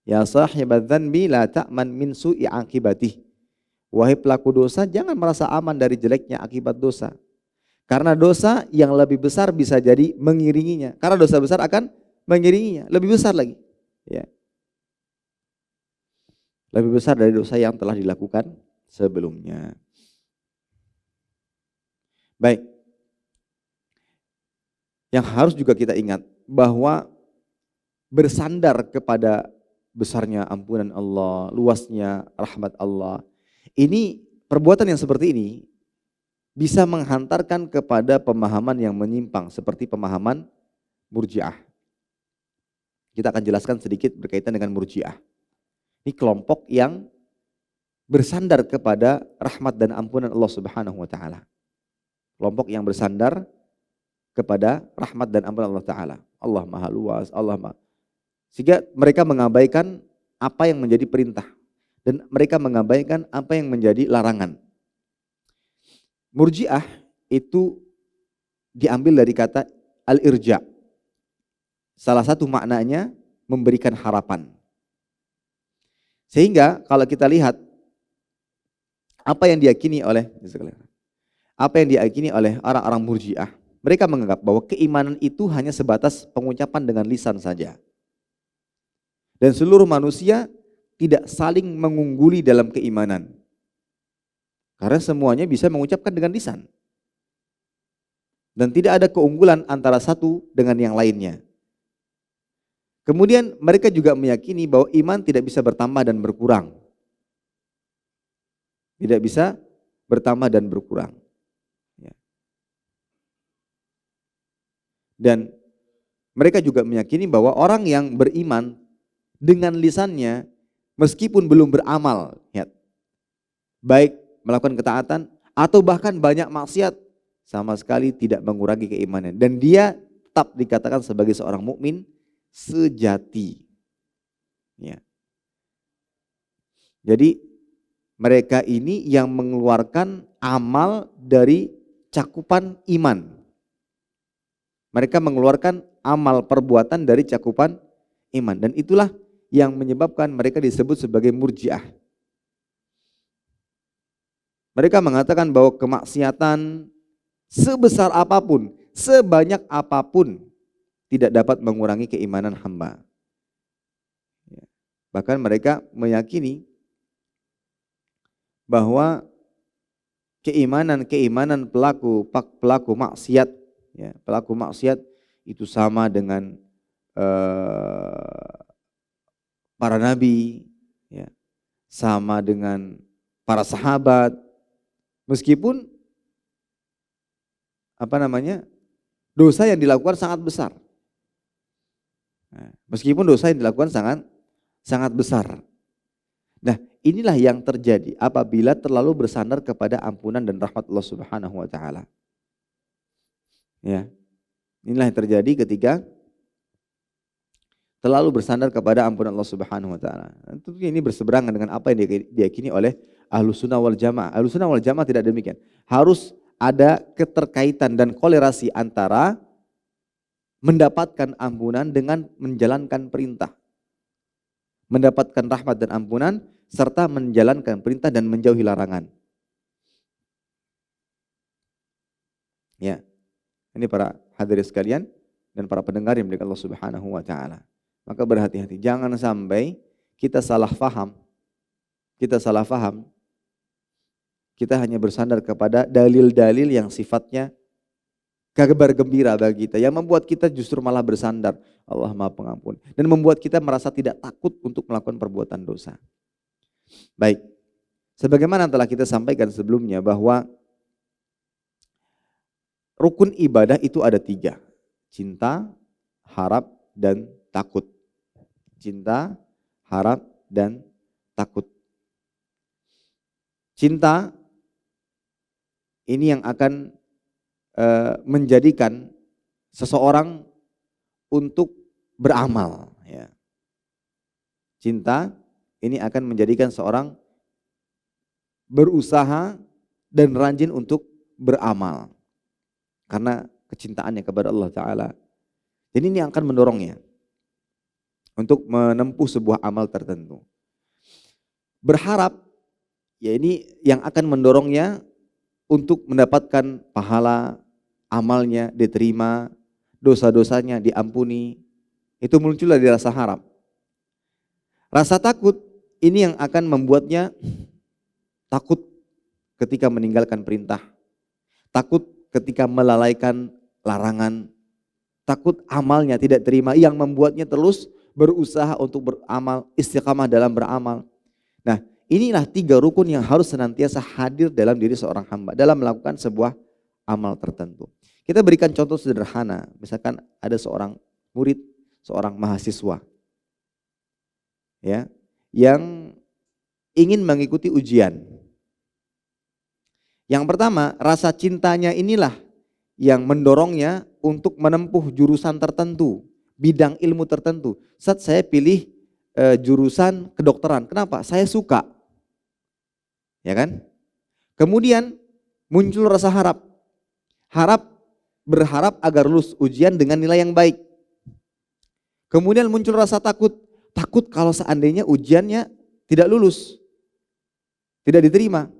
Ya sahibadz dzanbi la ta'man min su'i aqibatih. Wahai pelaku dosa, jangan merasa aman dari jeleknya akibat dosa. Karena dosa yang lebih besar bisa jadi mengiringinya. Karena dosa besar akan mengiringinya, lebih besar lagi. Ya. Lebih besar dari dosa yang telah dilakukan sebelumnya. Baik. Yang harus juga kita ingat bahwa bersandar kepada besarnya ampunan Allah, luasnya rahmat Allah. Ini perbuatan yang seperti ini bisa menghantarkan kepada pemahaman yang menyimpang seperti pemahaman Murji'ah. Kita akan jelaskan sedikit berkaitan dengan Murji'ah. Ini kelompok yang bersandar kepada rahmat dan ampunan Allah Subhanahu wa Ta'ala. Kelompok yang bersandar kepada rahmat dan ampunan Allah Ta'ala. Allah maha luas, Allah maha. Sehingga mereka mengabaikan apa yang menjadi perintah. Dan mereka mengabaikan apa yang menjadi larangan. Murji'ah itu diambil dari kata al-irja. Salah satu maknanya memberikan harapan. Sehingga kalau kita lihat apa yang diyakini oleh orang-orang Murji'ah, mereka menganggap bahwa keimanan itu hanya sebatas pengucapan dengan lisan saja. Dan seluruh manusia tidak saling mengungguli dalam keimanan. Karena semuanya bisa mengucapkan dengan lisan. Dan tidak ada keunggulan antara satu dengan yang lainnya. Kemudian mereka juga meyakini bahwa iman tidak bisa bertambah dan berkurang. Tidak bisa bertambah dan berkurang. Dan mereka juga meyakini bahwa orang yang beriman dengan lisannya meskipun belum beramal, baik melakukan ketaatan atau bahkan banyak maksiat, sama sekali tidak mengurangi keimanan. Dan dia tetap dikatakan sebagai seorang mukmin sejati. Jadi mereka ini yang mengeluarkan amal dari cakupan iman. Mereka mengeluarkan amal perbuatan dari cakupan iman. Dan itulah yang menyebabkan mereka disebut sebagai Murji'ah. Mereka mengatakan bahwa kemaksiatan sebesar apapun, sebanyak apapun tidak dapat mengurangi keimanan hamba. Bahkan mereka meyakini bahwa keimanan pelaku maksiat, pelaku maksiat itu sama dengan para nabi, sama dengan para sahabat, meskipun dosa yang dilakukan sangat besar. Meskipun dosa yang dilakukan sangat besar. Nah, inilah yang terjadi apabila terlalu bersandar kepada ampunan dan rahmat Allah Subhanahu wa taala. Inilah yang terjadi ketika terlalu bersandar kepada ampunan Allah Subhanahu wa taala. Tentunya ini berseberangan dengan apa yang diyakini oleh Ahlussunnah wal Jamaah. Ahlussunnah wal Jamaah tidak demikian. Harus ada keterkaitan dan kolerasi antara mendapatkan ampunan dengan menjalankan perintah. Mendapatkan rahmat dan ampunan serta menjalankan perintah dan menjauhi larangan. Ini para hadirin sekalian dan para pendengar yang dimuliakan Allah Subhanahu wa taala. Maka berhati-hati, jangan sampai kita salah faham. Kita hanya bersandar kepada dalil-dalil yang sifatnya kabar gembira bagi kita, yang membuat kita justru malah bersandar Allah Maha Pengampun dan membuat kita merasa tidak takut untuk melakukan perbuatan dosa. Baik, sebagaimana telah kita sampaikan sebelumnya bahwa rukun ibadah itu ada 3, cinta, harap, dan takut. Cinta, harap, dan takut. Cinta ini yang akan menjadikan seseorang untuk beramal. Cinta ini akan menjadikan seorang berusaha dan rajin untuk beramal karena kecintaannya kepada Allah Ta'ala. Jadi ini akan mendorongnya untuk menempuh sebuah amal tertentu. Berharap, ini yang akan mendorongnya untuk mendapatkan pahala amalnya diterima, dosa-dosanya diampuni. Itu muncul dari rasa harap. Rasa takut ini yang akan membuatnya takut ketika meninggalkan perintah, takut ketika melalaikan larangan, takut amalnya tidak terima, yang membuatnya terus berusaha untuk beramal, istiqamah dalam beramal. Nah, inilah 3 rukun yang harus senantiasa hadir dalam diri seorang hamba dalam melakukan sebuah amal tertentu. Kita berikan contoh sederhana, misalkan ada seorang murid, seorang mahasiswa yang ingin mengikuti ujian. Yang pertama, rasa cintanya inilah yang mendorongnya untuk menempuh jurusan tertentu, bidang ilmu tertentu. Saat saya pilih jurusan kedokteran, kenapa? Saya suka. Ya kan? Kemudian muncul rasa harap. Harap berharap agar lulus ujian dengan nilai yang baik. Kemudian muncul rasa takut. Takut kalau seandainya ujiannya tidak lulus, tidak diterima.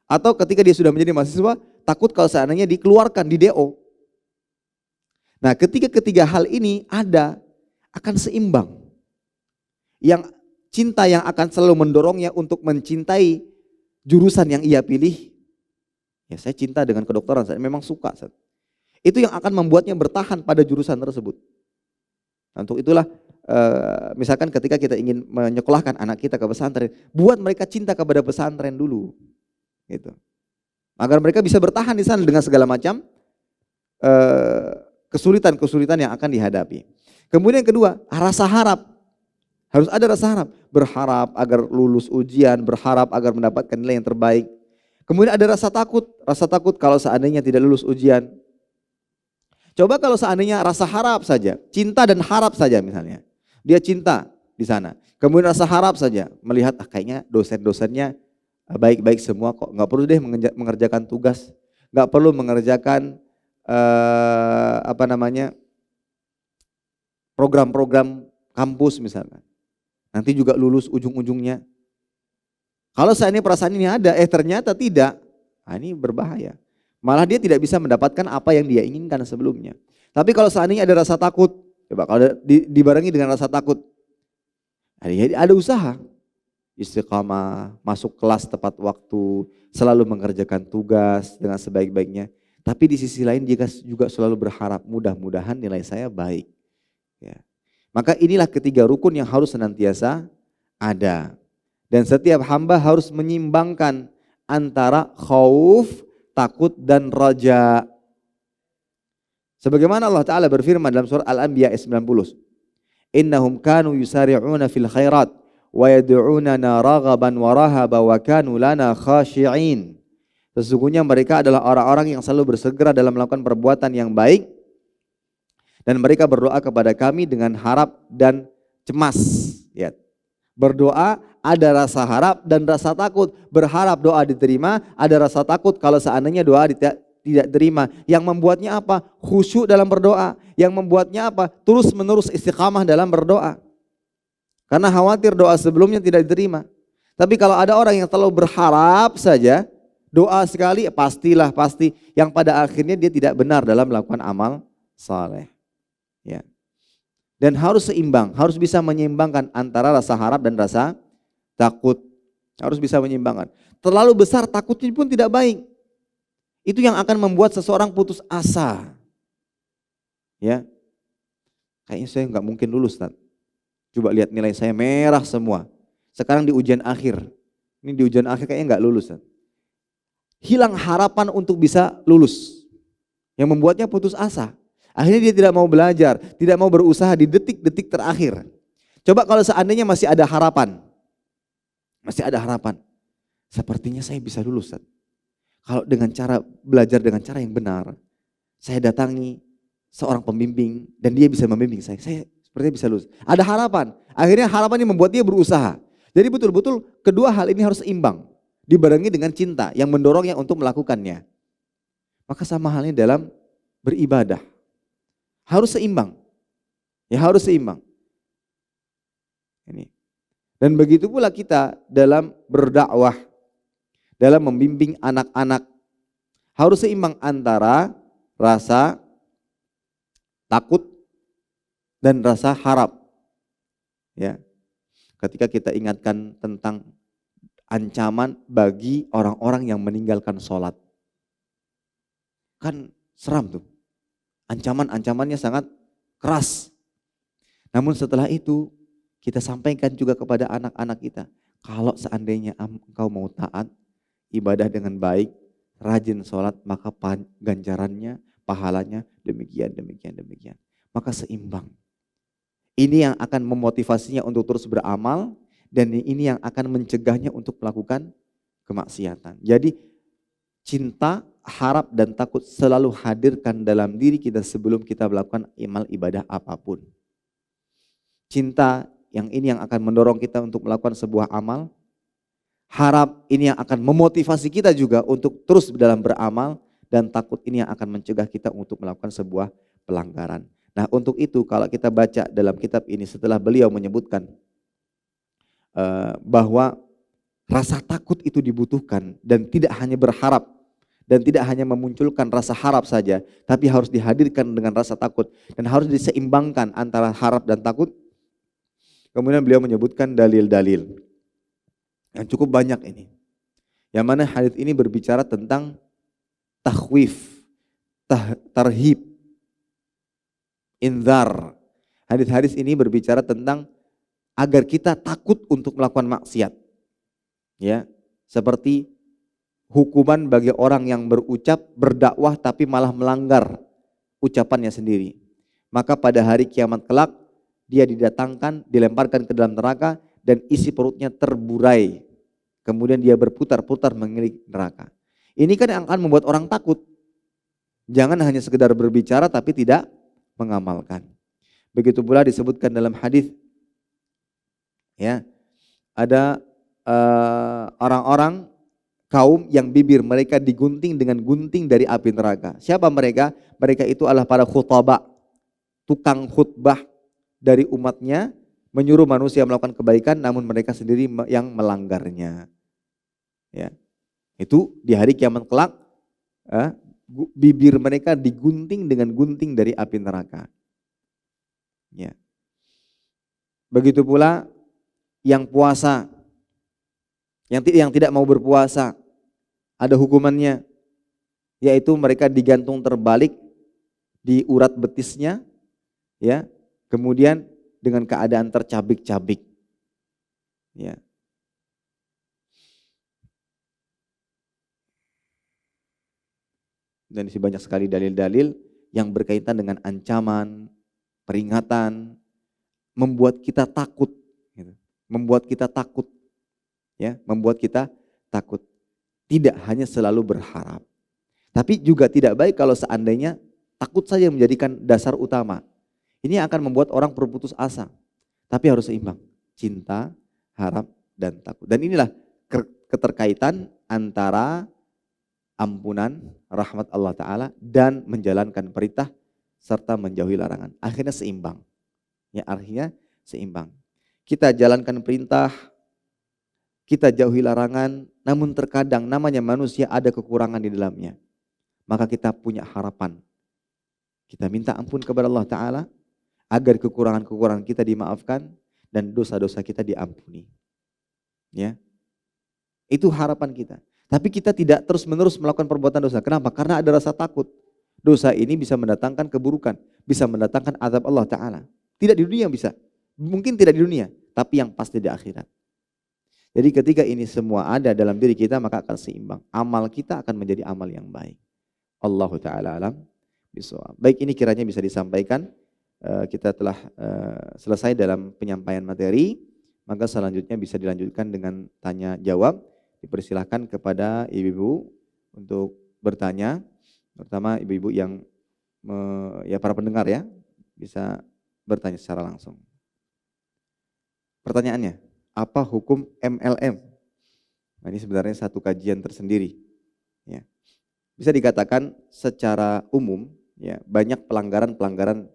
Atau ketika dia sudah menjadi mahasiswa, takut kalau seandainya dikeluarkan di DO. Nah, ketiga hal ini akan seimbang. Yang cinta yang akan selalu mendorongnya untuk mencintai jurusan yang ia pilih. Ya, saya cinta dengan kedokteran, saya memang suka. Itu yang akan membuatnya bertahan pada jurusan tersebut. Nah, untuk itulah misalkan ketika kita ingin menyekolahkan anak kita ke pesantren, buat mereka cinta kepada pesantren dulu. Gitu. Agar mereka bisa bertahan di sana dengan segala macam kesulitan-kesulitan yang akan dihadapi. Kemudian yang kedua, rasa harap. Harus ada rasa harap. Berharap agar lulus ujian, berharap agar mendapatkan nilai yang terbaik. Kemudian ada rasa takut kalau seandainya tidak lulus ujian. Coba kalau seandainya rasa harap saja, cinta dan harap saja misalnya. Dia cinta di sana. Kemudian rasa harap saja, melihat kayaknya dosen-dosennya baik-baik semua kok. Nggak perlu deh mengerjakan tugas. Nggak perlu mengerjakan program-program kampus misalnya. Nanti juga lulus ujung-ujungnya. Kalau seandainya perasaan ini ada, ternyata tidak. Nah, ini berbahaya. Malah dia tidak bisa mendapatkan apa yang dia inginkan sebelumnya. Tapi kalau seandainya ada rasa takut, coba kalau dibarengi dengan rasa takut, ada usaha. Istiqamah, masuk kelas tepat waktu, selalu mengerjakan tugas dengan sebaik-baiknya. Tapi di sisi lain dia juga selalu berharap mudah-mudahan nilai saya baik. Ya. Maka inilah ketiga rukun yang harus senantiasa ada. Dan setiap hamba harus menyimbangkan antara khauf, takut dan raja. Sebagaimana Allah Ta'ala berfirman dalam surah Al-Anbiya ayat 90. Innahum kanu yusari'una fil khairat wa yad'unana raghaban wa rahaba wa kanu lana khashi'in. Sesungguhnya mereka adalah orang-orang yang selalu bersegera dalam melakukan perbuatan yang baik. Dan mereka berdoa kepada kami dengan harap dan cemas. Ya. Berdoa ada rasa harap dan rasa takut. Berharap doa diterima, ada rasa takut kalau seandainya doa tidak terima. Yang membuatnya apa? Khusyuk dalam berdoa. Yang membuatnya apa? Terus menerus istiqamah dalam berdoa. Karena khawatir doa sebelumnya tidak diterima. Tapi kalau ada orang yang terlalu berharap saja, doa sekali pasti. Yang pada akhirnya dia tidak benar dalam melakukan amal saleh. Ya. Dan harus seimbang, harus bisa menyeimbangkan antara rasa harap dan rasa takut. Harus bisa menyeimbangkan. Terlalu besar takutnya pun tidak baik. Itu yang akan membuat seseorang putus asa. Ya. Kayaknya saya nggak mungkin lulus, Ustaz. Coba lihat nilai saya merah semua. Sekarang di ujian akhir. Ini di ujian akhir kayaknya nggak lulus, Ustaz. Hilang harapan untuk bisa lulus. Yang membuatnya putus asa. Akhirnya dia tidak mau belajar, tidak mau berusaha di detik-detik terakhir. Coba kalau seandainya masih ada harapan. Masih ada harapan. Sepertinya saya bisa lulus, Ustaz. Kalau dengan cara belajar dengan cara yang benar, saya datangi seorang pembimbing dan dia bisa membimbing saya sepertinya bisa lulus. Ada harapan. Akhirnya harapan ini membuat dia berusaha. Jadi betul-betul kedua hal ini harus seimbang. Dibarengi dengan cinta yang mendorongnya untuk melakukannya. Maka sama halnya dalam beribadah. Harus seimbang. Ya harus seimbang. Ini. Dan begitu pula kita dalam berdakwah, dalam membimbing anak-anak. Harus seimbang antara rasa takut dan rasa harap. Ya. Ketika kita ingatkan tentang ancaman bagi orang-orang yang meninggalkan sholat. Kan seram tuh. Ancamannya sangat keras. Namun setelah itu kita sampaikan juga kepada anak-anak kita. Kalau seandainya engkau mau taat, ibadah dengan baik, rajin sholat, maka ganjarannya, pahalanya demikian. Maka seimbang. Ini yang akan memotivasinya untuk terus beramal dan ini yang akan mencegahnya untuk melakukan kemaksiatan. Jadi cinta, harap dan takut selalu hadirkan dalam diri kita sebelum kita melakukan amal ibadah apapun. Cinta yang ini yang akan mendorong kita untuk melakukan sebuah amal. Harap ini yang akan memotivasi kita juga untuk terus dalam beramal. dan takut ini yang akan mencegah kita untuk melakukan sebuah pelanggaran. Nah, untuk itu kalau kita baca dalam kitab ini setelah beliau menyebutkan bahwa rasa takut itu dibutuhkan dan tidak hanya berharap dan tidak hanya memunculkan rasa harap saja, tapi harus dihadirkan dengan rasa takut dan harus diseimbangkan antara harap dan takut. Kemudian beliau menyebutkan dalil-dalil yang cukup banyak ini. Yang mana hadis ini berbicara tentang takhwif, tarhib, inzar. Hadis-hadis ini berbicara tentang agar kita takut untuk melakukan maksiat. Ya, seperti hukuman bagi orang yang berucap, berdakwah tapi malah melanggar ucapannya sendiri. Maka pada hari kiamat kelak dia didatangkan, dilemparkan ke dalam neraka dan isi perutnya terburai. Kemudian dia berputar-putar mengelilingi neraka. Ini kan yang akan membuat orang takut. Jangan hanya sekedar berbicara tapi tidak mengamalkan. Begitu pula disebutkan dalam hadis, ya, ada orang-orang kaum yang bibir mereka digunting dengan gunting dari api neraka. Siapa mereka? Mereka itu adalah para khutbah, tukang khutbah dari umatnya, menyuruh manusia melakukan kebaikan namun mereka sendiri yang melanggarnya. Ya. Itu di hari kiamat kelak, bibir mereka digunting dengan gunting dari api neraka. Ya. Begitu pula yang puasa, yang tidak mau berpuasa, ada hukumannya, yaitu mereka digantung terbalik di urat betisnya, ya, kemudian dengan keadaan tercabik-cabik, ya. Dan di banyak sekali dalil-dalil yang berkaitan dengan ancaman, peringatan, membuat kita takut, gitu. Membuat kita takut, ya, membuat kita takut. Tidak hanya selalu berharap, tapi juga tidak baik kalau seandainya takut saja menjadikan dasar utama. Ini akan membuat orang berputus asa. Tapi harus seimbang, cinta, harap, dan takut. Dan inilah keterkaitan antara ampunan, rahmat Allah Ta'ala dan menjalankan perintah serta menjauhi larangan. Akhirnya seimbang. Ya, akhirnya seimbang. Kita jalankan perintah, kita jauhi larangan, namun terkadang namanya manusia ada kekurangan di dalamnya. Maka kita punya harapan. Kita minta ampun kepada Allah Ta'ala agar kekurangan-kekurangan kita dimaafkan dan dosa-dosa kita diampuni. Ya, itu harapan kita. Tapi kita tidak terus-menerus melakukan perbuatan dosa. Kenapa? Karena ada rasa takut. Dosa ini bisa mendatangkan keburukan, bisa mendatangkan azab Allah Ta'ala. Tidak di dunia bisa, mungkin tidak di dunia, tapi yang pasti di akhirat. Jadi ketika ini semua ada dalam diri kita, maka akan seimbang. Amal kita akan menjadi amal yang baik. Allahu Ta'ala alam bishawab. Baik, ini kiranya bisa disampaikan. Kita telah selesai dalam penyampaian materi, maka selanjutnya bisa dilanjutkan dengan tanya jawab. Dipersilahkan kepada ibu-ibu untuk bertanya, terutama ibu-ibu yang ya para pendengar ya, bisa bertanya secara langsung. Pertanyaannya, apa hukum MLM? Nah, ini sebenarnya satu kajian tersendiri. Ya. Bisa dikatakan secara umum, ya, banyak pelanggaran-pelanggaran.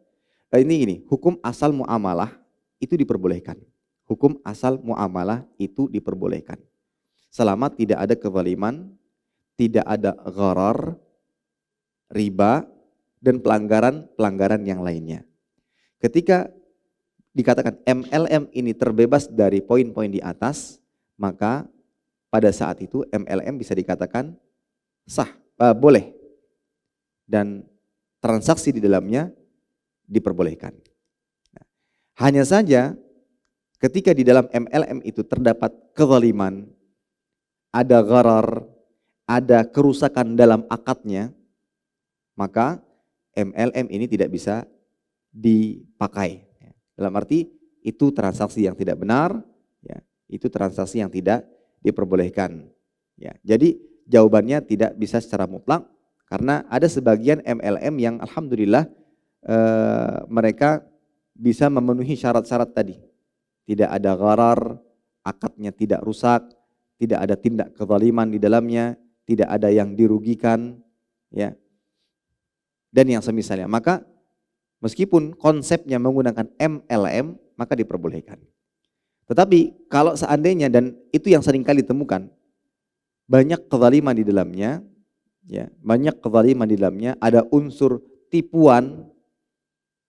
Ini hukum asal muamalah itu diperbolehkan. Hukum asal muamalah itu diperbolehkan. Selama tidak ada kezaliman, tidak ada gharar, riba, dan pelanggaran-pelanggaran yang lainnya. Ketika dikatakan MLM ini terbebas dari poin-poin di atas, maka pada saat itu MLM bisa dikatakan sah, boleh. Dan transaksi di dalamnya diperbolehkan. Hanya saja ketika di dalam MLM itu terdapat kezaliman, ada gharar, ada kerusakan dalam akadnya, maka MLM ini tidak bisa dipakai. Dalam arti itu transaksi yang tidak benar, ya, itu transaksi yang tidak diperbolehkan. Ya, jadi jawabannya tidak bisa secara mutlak karena ada sebagian MLM yang alhamdulillah mereka bisa memenuhi syarat-syarat tadi. Tidak ada gharar, akadnya tidak rusak, tidak ada tindak kezaliman di dalamnya, tidak ada yang dirugikan, ya, dan yang semisalnya. Maka meskipun konsepnya menggunakan MLM, maka diperbolehkan. Tetapi kalau seandainya, dan itu yang seringkali ditemukan, banyak kezaliman di dalamnya, ya, banyak kezaliman di dalamnya, ada unsur tipuan,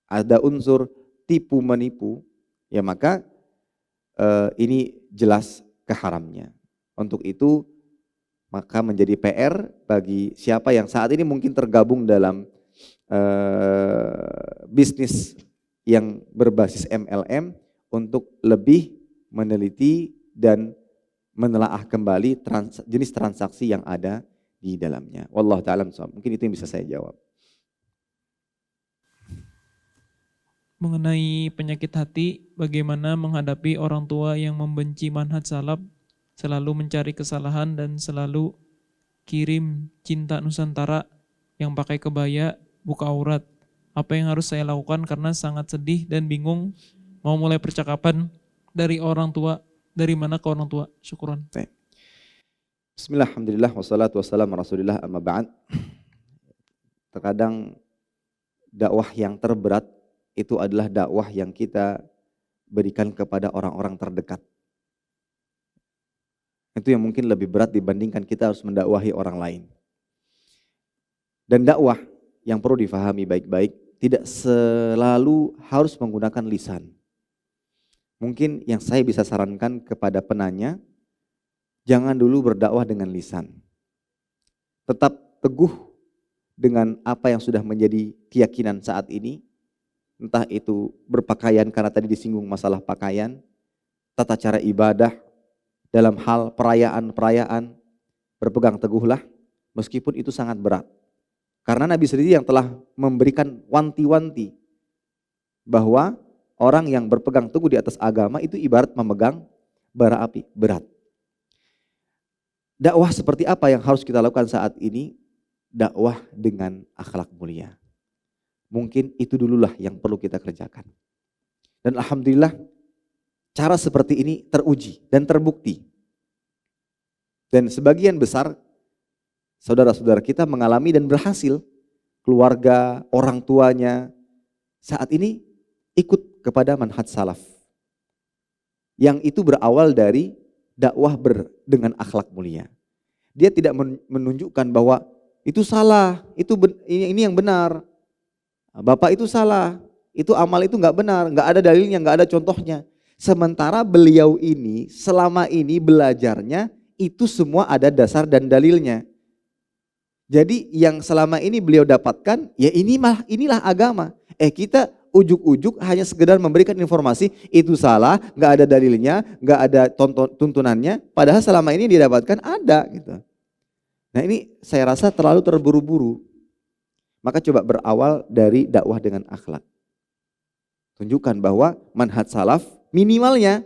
ada unsur tipu menipu, ya maka ini jelas keharamnya. Untuk itu maka menjadi PR bagi siapa yang saat ini mungkin tergabung dalam bisnis yang berbasis MLM untuk lebih meneliti dan menelaah kembali jenis transaksi yang ada di dalamnya. Wallahu ta'ala bishawab. Mungkin itu yang bisa saya jawab. Mengenai penyakit hati, bagaimana menghadapi orang tua yang membenci manhaj salaf, selalu mencari kesalahan dan selalu kirim cinta Nusantara yang pakai kebaya, buka aurat. Apa yang harus saya lakukan karena sangat sedih dan bingung mau mulai percakapan dari orang tua, dari mana ke orang tua. Syukron. Bismillah, alhamdulillah, wassalatu wassalamu rasulillah, amma ba'd. Terkadang dakwah yang terberat itu adalah dakwah yang kita berikan kepada orang-orang terdekat. Itu yang mungkin lebih berat dibandingkan kita harus mendakwahi orang lain. Dan dakwah yang perlu difahami baik-baik, tidak selalu harus menggunakan lisan. Mungkin yang saya bisa sarankan kepada penanya, jangan dulu berdakwah dengan lisan. Tetap teguh dengan apa yang sudah menjadi keyakinan saat ini, entah itu berpakaian karena tadi disinggung masalah pakaian, tata cara ibadah, dalam hal perayaan-perayaan, berpegang teguhlah meskipun itu sangat berat. Karena Nabi sendiri yang telah memberikan wanti-wanti bahwa orang yang berpegang teguh di atas agama itu ibarat memegang bara api, berat. Dakwah seperti apa yang harus kita lakukan saat ini? Dakwah dengan akhlak mulia. Mungkin itu dululah yang perlu kita kerjakan. Dan alhamdulillah cara seperti ini teruji dan terbukti. Dan sebagian besar saudara-saudara kita mengalami dan berhasil. Keluarga, orang tuanya saat ini ikut kepada manhaj salaf. Yang itu berawal dari dakwah dengan akhlak mulia. Dia tidak menunjukkan bahwa itu salah, ini yang benar. Bapak itu salah, itu amal itu nggak benar, nggak ada dalilnya, nggak ada contohnya. Sementara beliau ini selama ini belajarnya itu semua ada dasar dan dalilnya. Jadi yang selama ini beliau dapatkan, ya inilah agama. Kita ujuk-ujuk hanya sekedar memberikan informasi itu salah, nggak ada dalilnya, nggak ada tuntunannya. Padahal selama ini didapatkan ada gitu. Nah ini saya rasa terlalu terburu-buru. Maka coba berawal dari dakwah dengan akhlak. Tunjukkan bahwa manhaj salaf minimalnya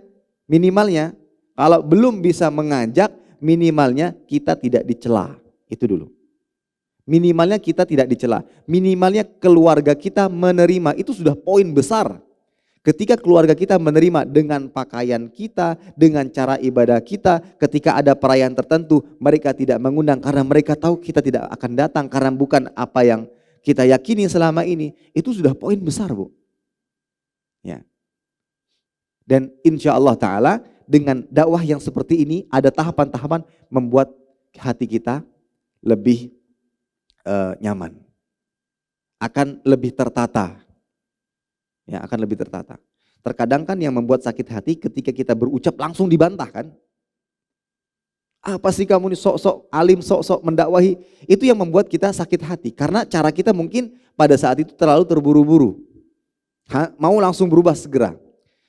kalau belum bisa mengajak, minimalnya kita tidak dicela. Itu dulu. Minimalnya kita tidak dicela. Minimalnya keluarga kita menerima. Itu sudah poin besar. Ketika keluarga kita menerima dengan pakaian kita, dengan cara ibadah kita, ketika ada perayaan tertentu, mereka tidak mengundang karena mereka tahu kita tidak akan datang karena bukan apa yang kita yakini selama ini. Itu sudah poin besar, Bu. Ya. Dan insya Allah Ta'ala dengan dakwah yang seperti ini ada tahapan-tahapan membuat hati kita lebih nyaman, akan lebih tertata, ya akan lebih tertata. Terkadang kan yang membuat sakit hati ketika kita berucap langsung dibantah kan. Apa sih kamu ini sok-sok alim, sok-sok mendakwahi, itu yang membuat kita sakit hati. Karena cara kita mungkin pada saat itu terlalu terburu-buru, mau langsung berubah segera.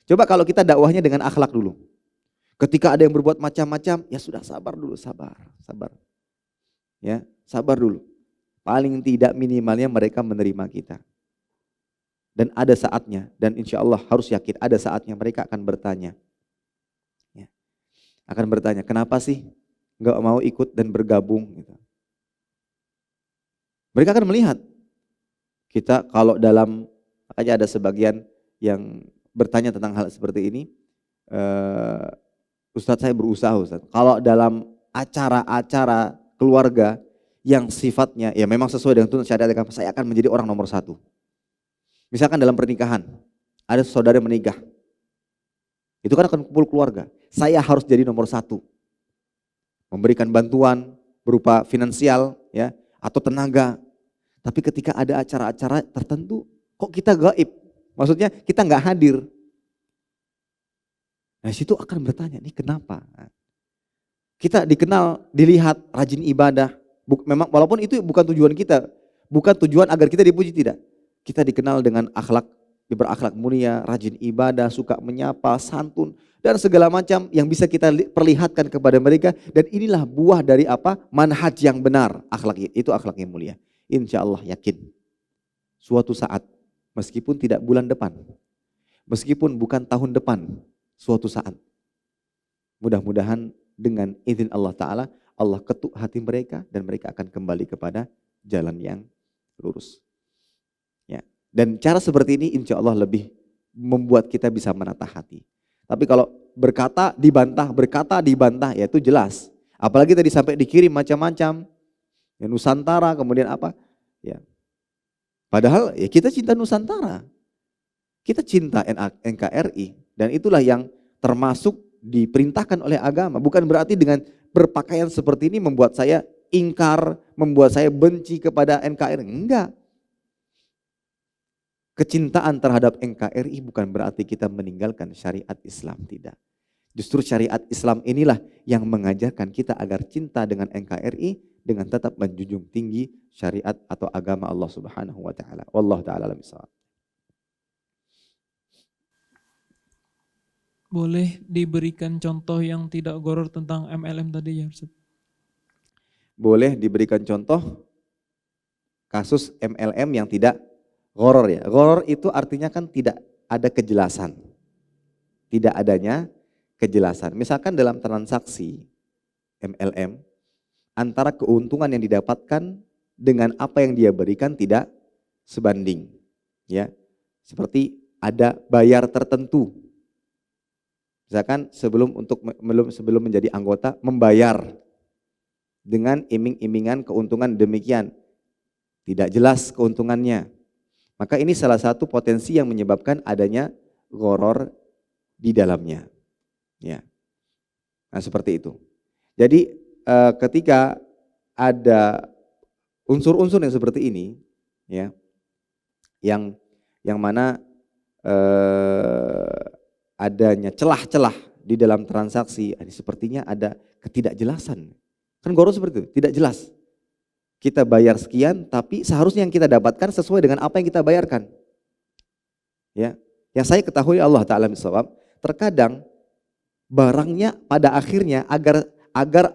Coba kalau kita dakwahnya dengan akhlak dulu. Ketika ada yang berbuat macam-macam, ya sudah sabar dulu, sabar. Ya, sabar dulu. Paling tidak minimalnya mereka menerima kita. Dan ada saatnya, dan insya Allah harus yakin ada saatnya mereka akan bertanya. Ya. Akan bertanya, kenapa sih nggak mau ikut dan bergabung? Gitu. Mereka akan melihat. Kita kalau dalam, makanya ada sebagian yang bertanya tentang hal seperti ini, Ustadz saya berusaha Ustadz, kalau dalam acara-acara keluarga yang sifatnya ya memang sesuai dengan tuntunan syariat agama, saya akan menjadi orang nomor satu. Misalkan dalam pernikahan, ada saudara menikah, itu kan akan kumpul keluarga. Saya harus jadi nomor satu, memberikan bantuan berupa finansial, ya, atau tenaga. Tapi ketika ada acara-acara tertentu, kok kita gaib? Maksudnya kita nggak hadir. Nah, situ akan bertanya, nih kenapa? Kita dikenal, dilihat rajin ibadah. Memang walaupun itu bukan tujuan kita, bukan tujuan agar kita dipuji, tidak. Kita dikenal dengan akhlak, berakhlak mulia, rajin ibadah, suka menyapa, santun, dan segala macam yang bisa kita perlihatkan kepada mereka. Dan inilah buah dari apa? Manhaj yang benar, akhlak itu akhlak yang mulia. Insya Allah yakin, suatu saat, meskipun tidak bulan depan, meskipun bukan tahun depan, suatu saat, mudah-mudahan dengan izin Allah Ta'ala, Allah ketuk hati mereka dan mereka akan kembali kepada jalan yang lurus. Ya. Dan cara seperti ini insya Allah lebih membuat kita bisa menatah hati. Tapi kalau berkata dibantah, ya itu jelas. Apalagi tadi sampai dikirim macam-macam, ya, Nusantara, kemudian apa? Ya. Padahal ya kita cinta Nusantara, kita cinta NKRI, dan itulah yang termasuk diperintahkan oleh agama. Bukan berarti dengan berpakaian seperti ini membuat saya ingkar, membuat saya benci kepada NKRI. Enggak. Kecintaan terhadap NKRI bukan berarti kita meninggalkan syariat Islam, tidak. Justru syariat Islam inilah yang mengajarkan kita agar cinta dengan NKRI dengan tetap menjunjung tinggi syariat atau agama Allah Subhanahu wa taala. Wallahu taala alam bissawab. Boleh diberikan contoh yang tidak goror tentang MLM tadi ya Ustaz? Boleh diberikan contoh kasus MLM yang tidak goror ya. Goror itu artinya kan tidak ada kejelasan. Tidak adanya kejelasan. Misalkan dalam transaksi MLM, antara keuntungan yang didapatkan dengan apa yang dia berikan tidak sebanding. Ya. Seperti ada bayar tertentu. Misalkan sebelum menjadi anggota membayar dengan iming-imingan keuntungan demikian, tidak jelas keuntungannya. Maka ini salah satu potensi yang menyebabkan adanya gharar di dalamnya. Ya. Nah, seperti itu. Jadi ketika ada unsur-unsur yang seperti ini, ya, yang mana adanya celah-celah di dalam transaksi, sepertinya ada ketidakjelasan. Kan gharar seperti itu, tidak jelas. Kita bayar sekian, tapi seharusnya yang kita dapatkan sesuai dengan apa yang kita bayarkan. Ya, yang saya ketahui Allah Ta'ala bisawab, terkadang barangnya pada akhirnya agar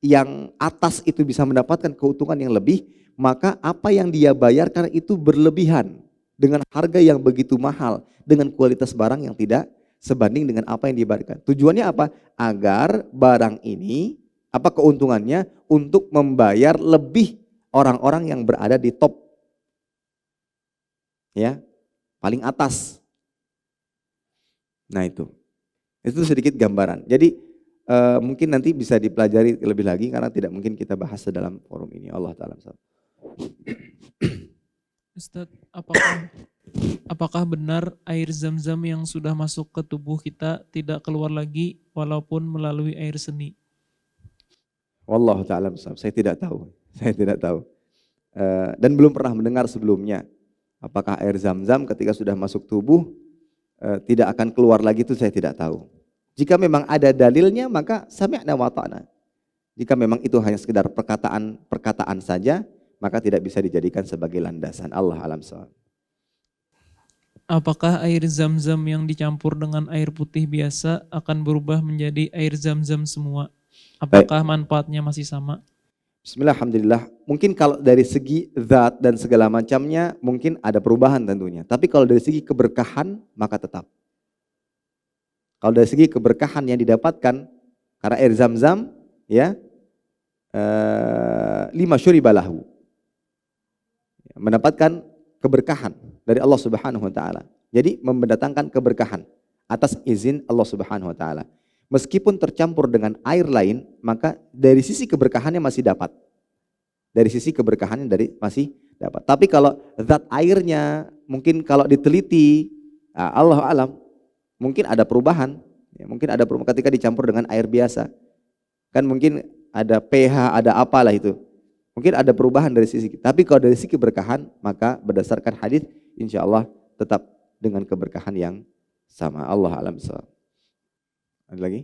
yang atas itu bisa mendapatkan keuntungan yang lebih, maka apa yang dia bayarkan itu berlebihan dengan harga yang begitu mahal, dengan kualitas barang yang tidak sebanding dengan apa yang dibayarkan. Tujuannya apa? Agar barang ini, apa keuntungannya? Untuk membayar lebih orang-orang yang berada di top, ya, paling atas. Nah itu sedikit gambaran. Jadi mungkin nanti bisa dipelajari lebih lagi karena tidak mungkin kita bahas dalam forum ini. Allah Ta'ala. Ustaz, apakah benar air zam-zam yang sudah masuk ke tubuh kita tidak keluar lagi walaupun melalui air seni? Wallahu ta'ala bisawab. Saya tidak tahu. Dan belum pernah mendengar sebelumnya. Apakah air zam-zam ketika sudah masuk tubuh tidak akan keluar lagi, itu saya tidak tahu. Jika memang ada dalilnya maka sami'na wa ta'na. Jika memang itu hanya sekedar perkataan saja, maka tidak bisa dijadikan sebagai landasan. Allah alam shawab. Apakah air zam-zam yang dicampur dengan air putih biasa akan berubah menjadi air zam-zam semua? Apakah manfaatnya masih sama? Bismillah, alhamdulillah. Mungkin kalau dari segi zat dan segala macamnya mungkin ada perubahan tentunya. Tapi kalau dari segi keberkahan maka tetap. Kalau dari segi keberkahan yang didapatkan karena air zam-zam, ya, lima syuribalahu, mendapatkan keberkahan dari Allah Subhanahu wa taala. Jadi mendatangkan keberkahan atas izin Allah Subhanahu wa taala. Meskipun tercampur dengan air lain, maka dari sisi keberkahannya masih dapat. dari sisi keberkahannya masih dapat. Tapi kalau zat airnya mungkin kalau diteliti, Allah alam, mungkin ada perubahan. Ya, mungkin ada perubahan ketika dicampur dengan air biasa. Kan mungkin ada pH, ada apalah itu. Mungkin ada perubahan dari sisi. Tapi kalau dari sisi keberkahan, maka berdasarkan hadis, insya Allah tetap dengan keberkahan yang sama. Allah alam. Ada lagi?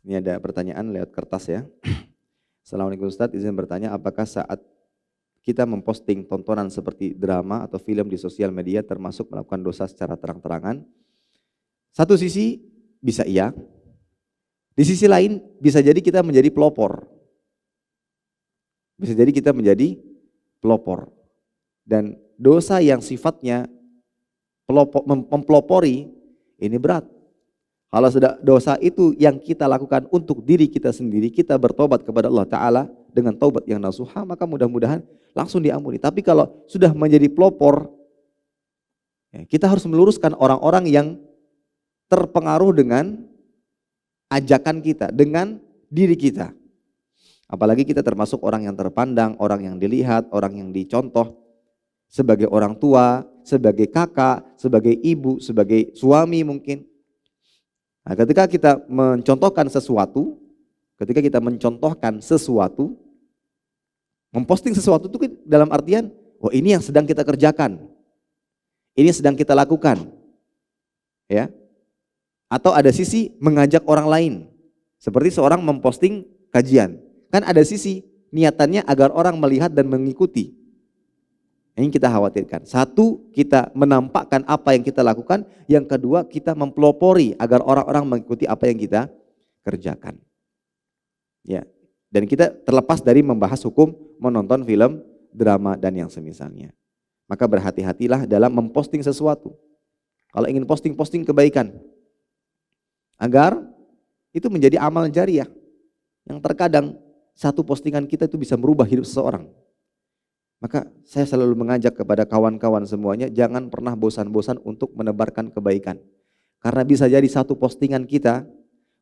Ini ada pertanyaan lewat kertas ya. Assalamualaikum Ustadz, izin bertanya, apakah saat kita memposting tontonan seperti drama atau film di sosial media termasuk melakukan dosa secara terang-terangan? Satu sisi bisa iya, di sisi lain bisa jadi kita menjadi pelopor. Bisa jadi kita menjadi pelopor. Dan dosa yang sifatnya mempelopori ini berat. Kalau sudah dosa itu yang kita lakukan untuk diri kita sendiri, kita bertobat kepada Allah Ta'ala dengan taubat yang nasuha, maka mudah-mudahan langsung diampuni. Tapi kalau sudah menjadi pelopor, kita harus meluruskan orang-orang yang terpengaruh dengan ajakan kita, dengan diri kita. Apalagi kita termasuk orang yang terpandang, orang yang dilihat, orang yang dicontoh sebagai orang tua, sebagai kakak, sebagai ibu, sebagai suami mungkin. Nah, ketika kita mencontohkan sesuatu, memposting sesuatu itu dalam artian, oh ini yang sedang kita kerjakan, ini sedang kita lakukan, ya. Atau ada sisi mengajak orang lain, seperti seorang memposting kajian, kan ada sisi niatannya agar orang melihat dan mengikuti. Ini kita khawatirkan. Satu, kita menampakkan apa yang kita lakukan. Yang kedua, kita mempelopori agar orang-orang mengikuti apa yang kita kerjakan. Ya. Dan kita terlepas dari membahas hukum menonton film, drama, dan yang semisalnya. Maka berhati-hatilah dalam memposting sesuatu. Kalau ingin posting kebaikan. Agar itu menjadi amal jariah. Yang terkadang satu postingan kita itu bisa merubah hidup seseorang. Maka saya selalu mengajak kepada kawan-kawan semuanya, jangan pernah bosan-bosan untuk menebarkan kebaikan. Karena bisa jadi satu postingan kita,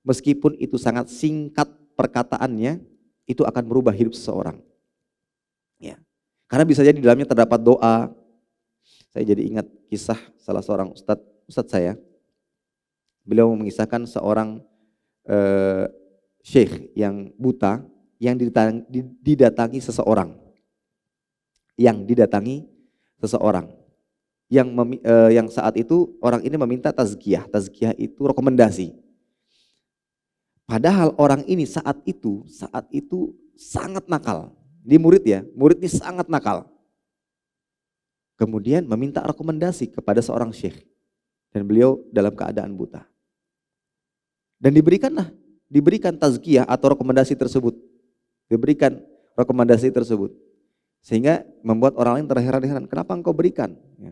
meskipun itu sangat singkat perkataannya, itu akan merubah hidup seseorang. Ya. Karena bisa jadi di dalamnya terdapat doa. Saya jadi ingat kisah salah seorang ustadz saya. Beliau mengisahkan seorang syekh yang buta, yang didatangi seseorang. Yang saat itu orang ini meminta tazkiyah itu rekomendasi. Padahal orang ini saat itu sangat nakal. Dia murid ini sangat nakal. Kemudian meminta rekomendasi kepada seorang syekh dan beliau dalam keadaan buta. Dan diberikan tazkiyah atau rekomendasi tersebut. Sehingga membuat orang lain terheran-heran, kenapa engkau berikan? Ya.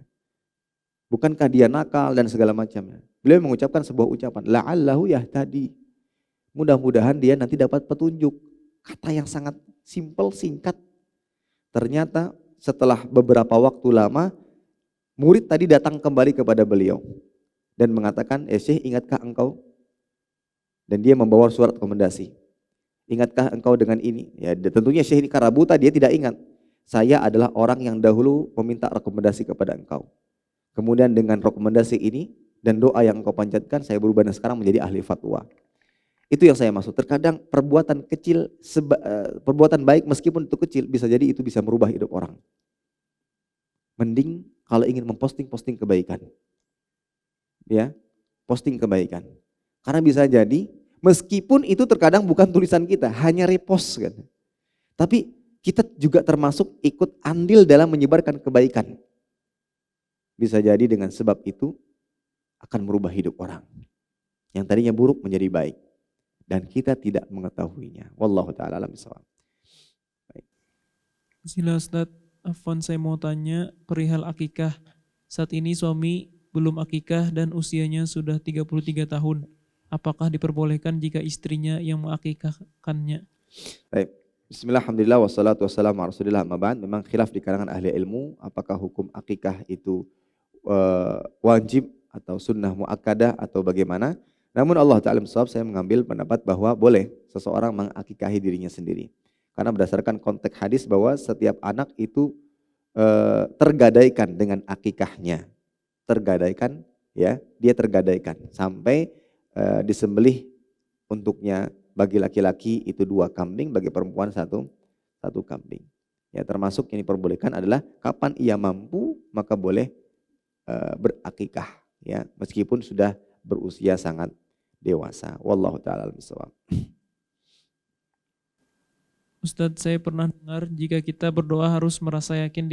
Bukankah dia nakal dan segala macamnya. Beliau mengucapkan sebuah ucapan, la'allahu yahtadi. Mudah-mudahan dia nanti dapat petunjuk. Kata yang sangat simpel, singkat. Ternyata setelah beberapa waktu lama, murid tadi datang kembali kepada beliau. Dan mengatakan, Syekh, ingatkah engkau? Dan dia membawa surat rekomendasi. Ingatkah engkau dengan ini? Ya, tentunya Syekh ini karena buta, dia tidak ingat. Saya adalah orang yang dahulu meminta rekomendasi kepada engkau. Kemudian dengan rekomendasi ini dan doa yang engkau panjatkan, saya berubah dan sekarang menjadi ahli fatwa. Itu yang saya maksud. Terkadang perbuatan kecil, perbuatan baik meskipun itu kecil, bisa jadi itu bisa merubah hidup orang. Mending kalau ingin memposting kebaikan. Ya, posting kebaikan. Karena bisa jadi, meskipun itu terkadang bukan tulisan kita, hanya repost kan. Tapi kita juga termasuk ikut andil dalam menyebarkan kebaikan. Bisa jadi dengan sebab itu akan merubah hidup orang. Yang tadinya buruk menjadi baik. Dan kita tidak mengetahuinya. Wallahu ta'ala alam bishawab. Sila Ustadz, Afwan, saya mau tanya perihal akikah. Saat ini suami belum akikah dan usianya sudah 33 tahun. Apakah diperbolehkan jika istrinya yang mengakikahkannya? Baik. Bismillah, alhamdulillah, wassalatu wassalamu ala rasulillah, amma ba'd. Memang khilaf di kalangan ahli ilmu, apakah hukum akikah itu wajib atau sunnah muakkadah atau bagaimana. Namun Allah Ta'ala saya mengambil pendapat bahwa boleh seseorang mengakikahi dirinya sendiri. Karena berdasarkan konteks hadis bahwa setiap anak itu tergadaikan dengan akikahnya. Tergadaikan, ya, dia tergadaikan sampai disembelih untuknya. Bagi laki-laki itu 2 kambing, bagi perempuan satu kambing. Ya, termasuk yang diperbolehkan adalah kapan ia mampu maka boleh berakikah, ya, meskipun sudah berusia sangat dewasa. Wallahu taala bishawab. Ustadz, saya pernah dengar jika kita berdoa harus merasa yakin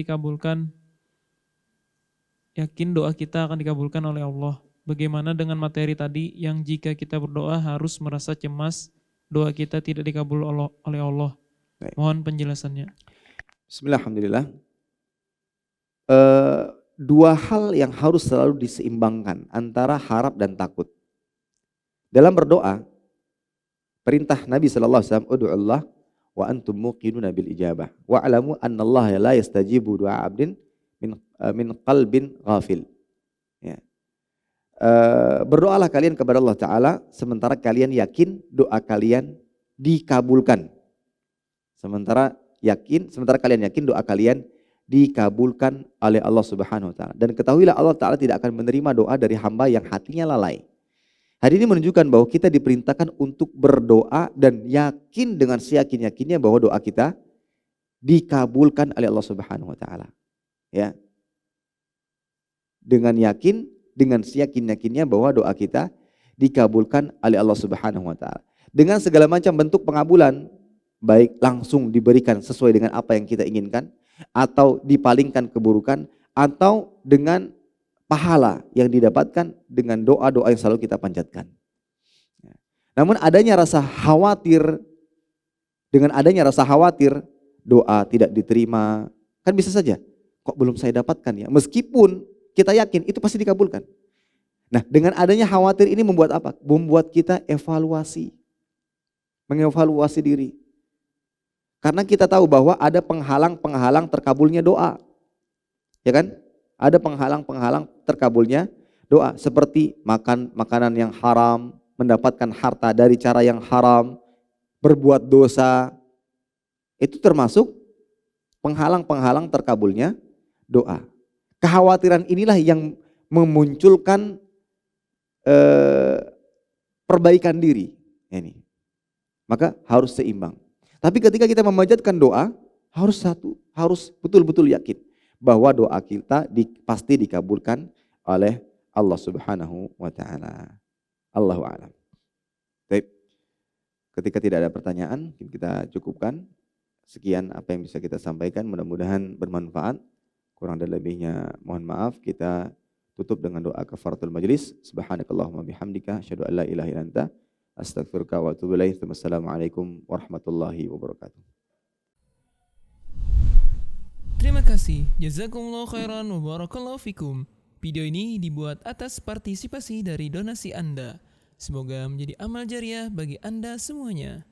doa kita akan dikabulkan oleh Allah. Bagaimana dengan materi tadi yang jika kita berdoa harus merasa cemas doa kita tidak dikabul oleh Allah? Baik. Mohon penjelasannya. Bismillahirrahmanirrahim. 2 hal yang harus selalu diseimbangkan antara harap dan takut. Dalam berdoa, perintah Nabi SAW, "Ud'ullah wa antum muqinuna bil ijabah wa alamu annallaha la yastajibu du'a 'abdin min qalbin ghafil." Ya. Berdoalah kalian kepada Allah Ta'ala sementara kalian yakin doa kalian dikabulkan. Sementara kalian yakin doa kalian dikabulkan oleh Allah Subhanahu wa taala. Dan ketahuilah Allah Ta'ala tidak akan menerima doa dari hamba yang hatinya lalai. Hari ini menunjukkan bahwa kita diperintahkan untuk berdoa dan yakin dengan seyakin-yakinnya bahwa doa kita dikabulkan oleh Allah Subhanahu wa taala. Ya. Dengan yakin, dengan seyakin-yakinnya bahwa doa kita dikabulkan oleh Allah Subhanahu wa taala. Dengan segala macam bentuk pengabulan, baik langsung diberikan sesuai dengan apa yang kita inginkan, atau dipalingkan keburukan, atau dengan pahala yang didapatkan dengan doa-doa yang selalu kita panjatkan. Namun adanya rasa khawatir, dengan adanya rasa khawatir doa tidak diterima, kan bisa saja, kok belum saya dapatkan ya, meskipun kita yakin itu pasti dikabulkan. Nah, dengan adanya khawatir ini membuat apa? Membuat kita mengevaluasi diri. Karena kita tahu bahwa ada penghalang-penghalang terkabulnya doa. Ya kan? Ada penghalang-penghalang terkabulnya doa. Seperti makan makanan yang haram, mendapatkan harta dari cara yang haram, berbuat dosa. Itu termasuk penghalang-penghalang terkabulnya doa. Kekhawatiran inilah yang memunculkan perbaikan diri. Ini. Maka harus seimbang. Tapi ketika kita memanjatkan doa, harus betul-betul yakin bahwa doa kita pasti dikabulkan oleh Allah Subhanahu wa taala. Allahu a'lam. Baik. Ketika tidak ada pertanyaan, kita cukupkan. Sekian apa yang bisa kita sampaikan, mudah-mudahan bermanfaat. Kurang dan lebihnya mohon maaf. Kita tutup dengan doa kafaratul majlis. Subhanakallahumma bihamdika asyhadu an la ilaha illa anta astaghfiruka wa atubu ilaik. Wassalamualaikum warahmatullahi wabarakatuh. Terima kasih. Jazakumullah khairan wa barakallahu fikum. Video ini dibuat atas partisipasi dari donasi Anda. Semoga menjadi amal jariah bagi Anda semuanya.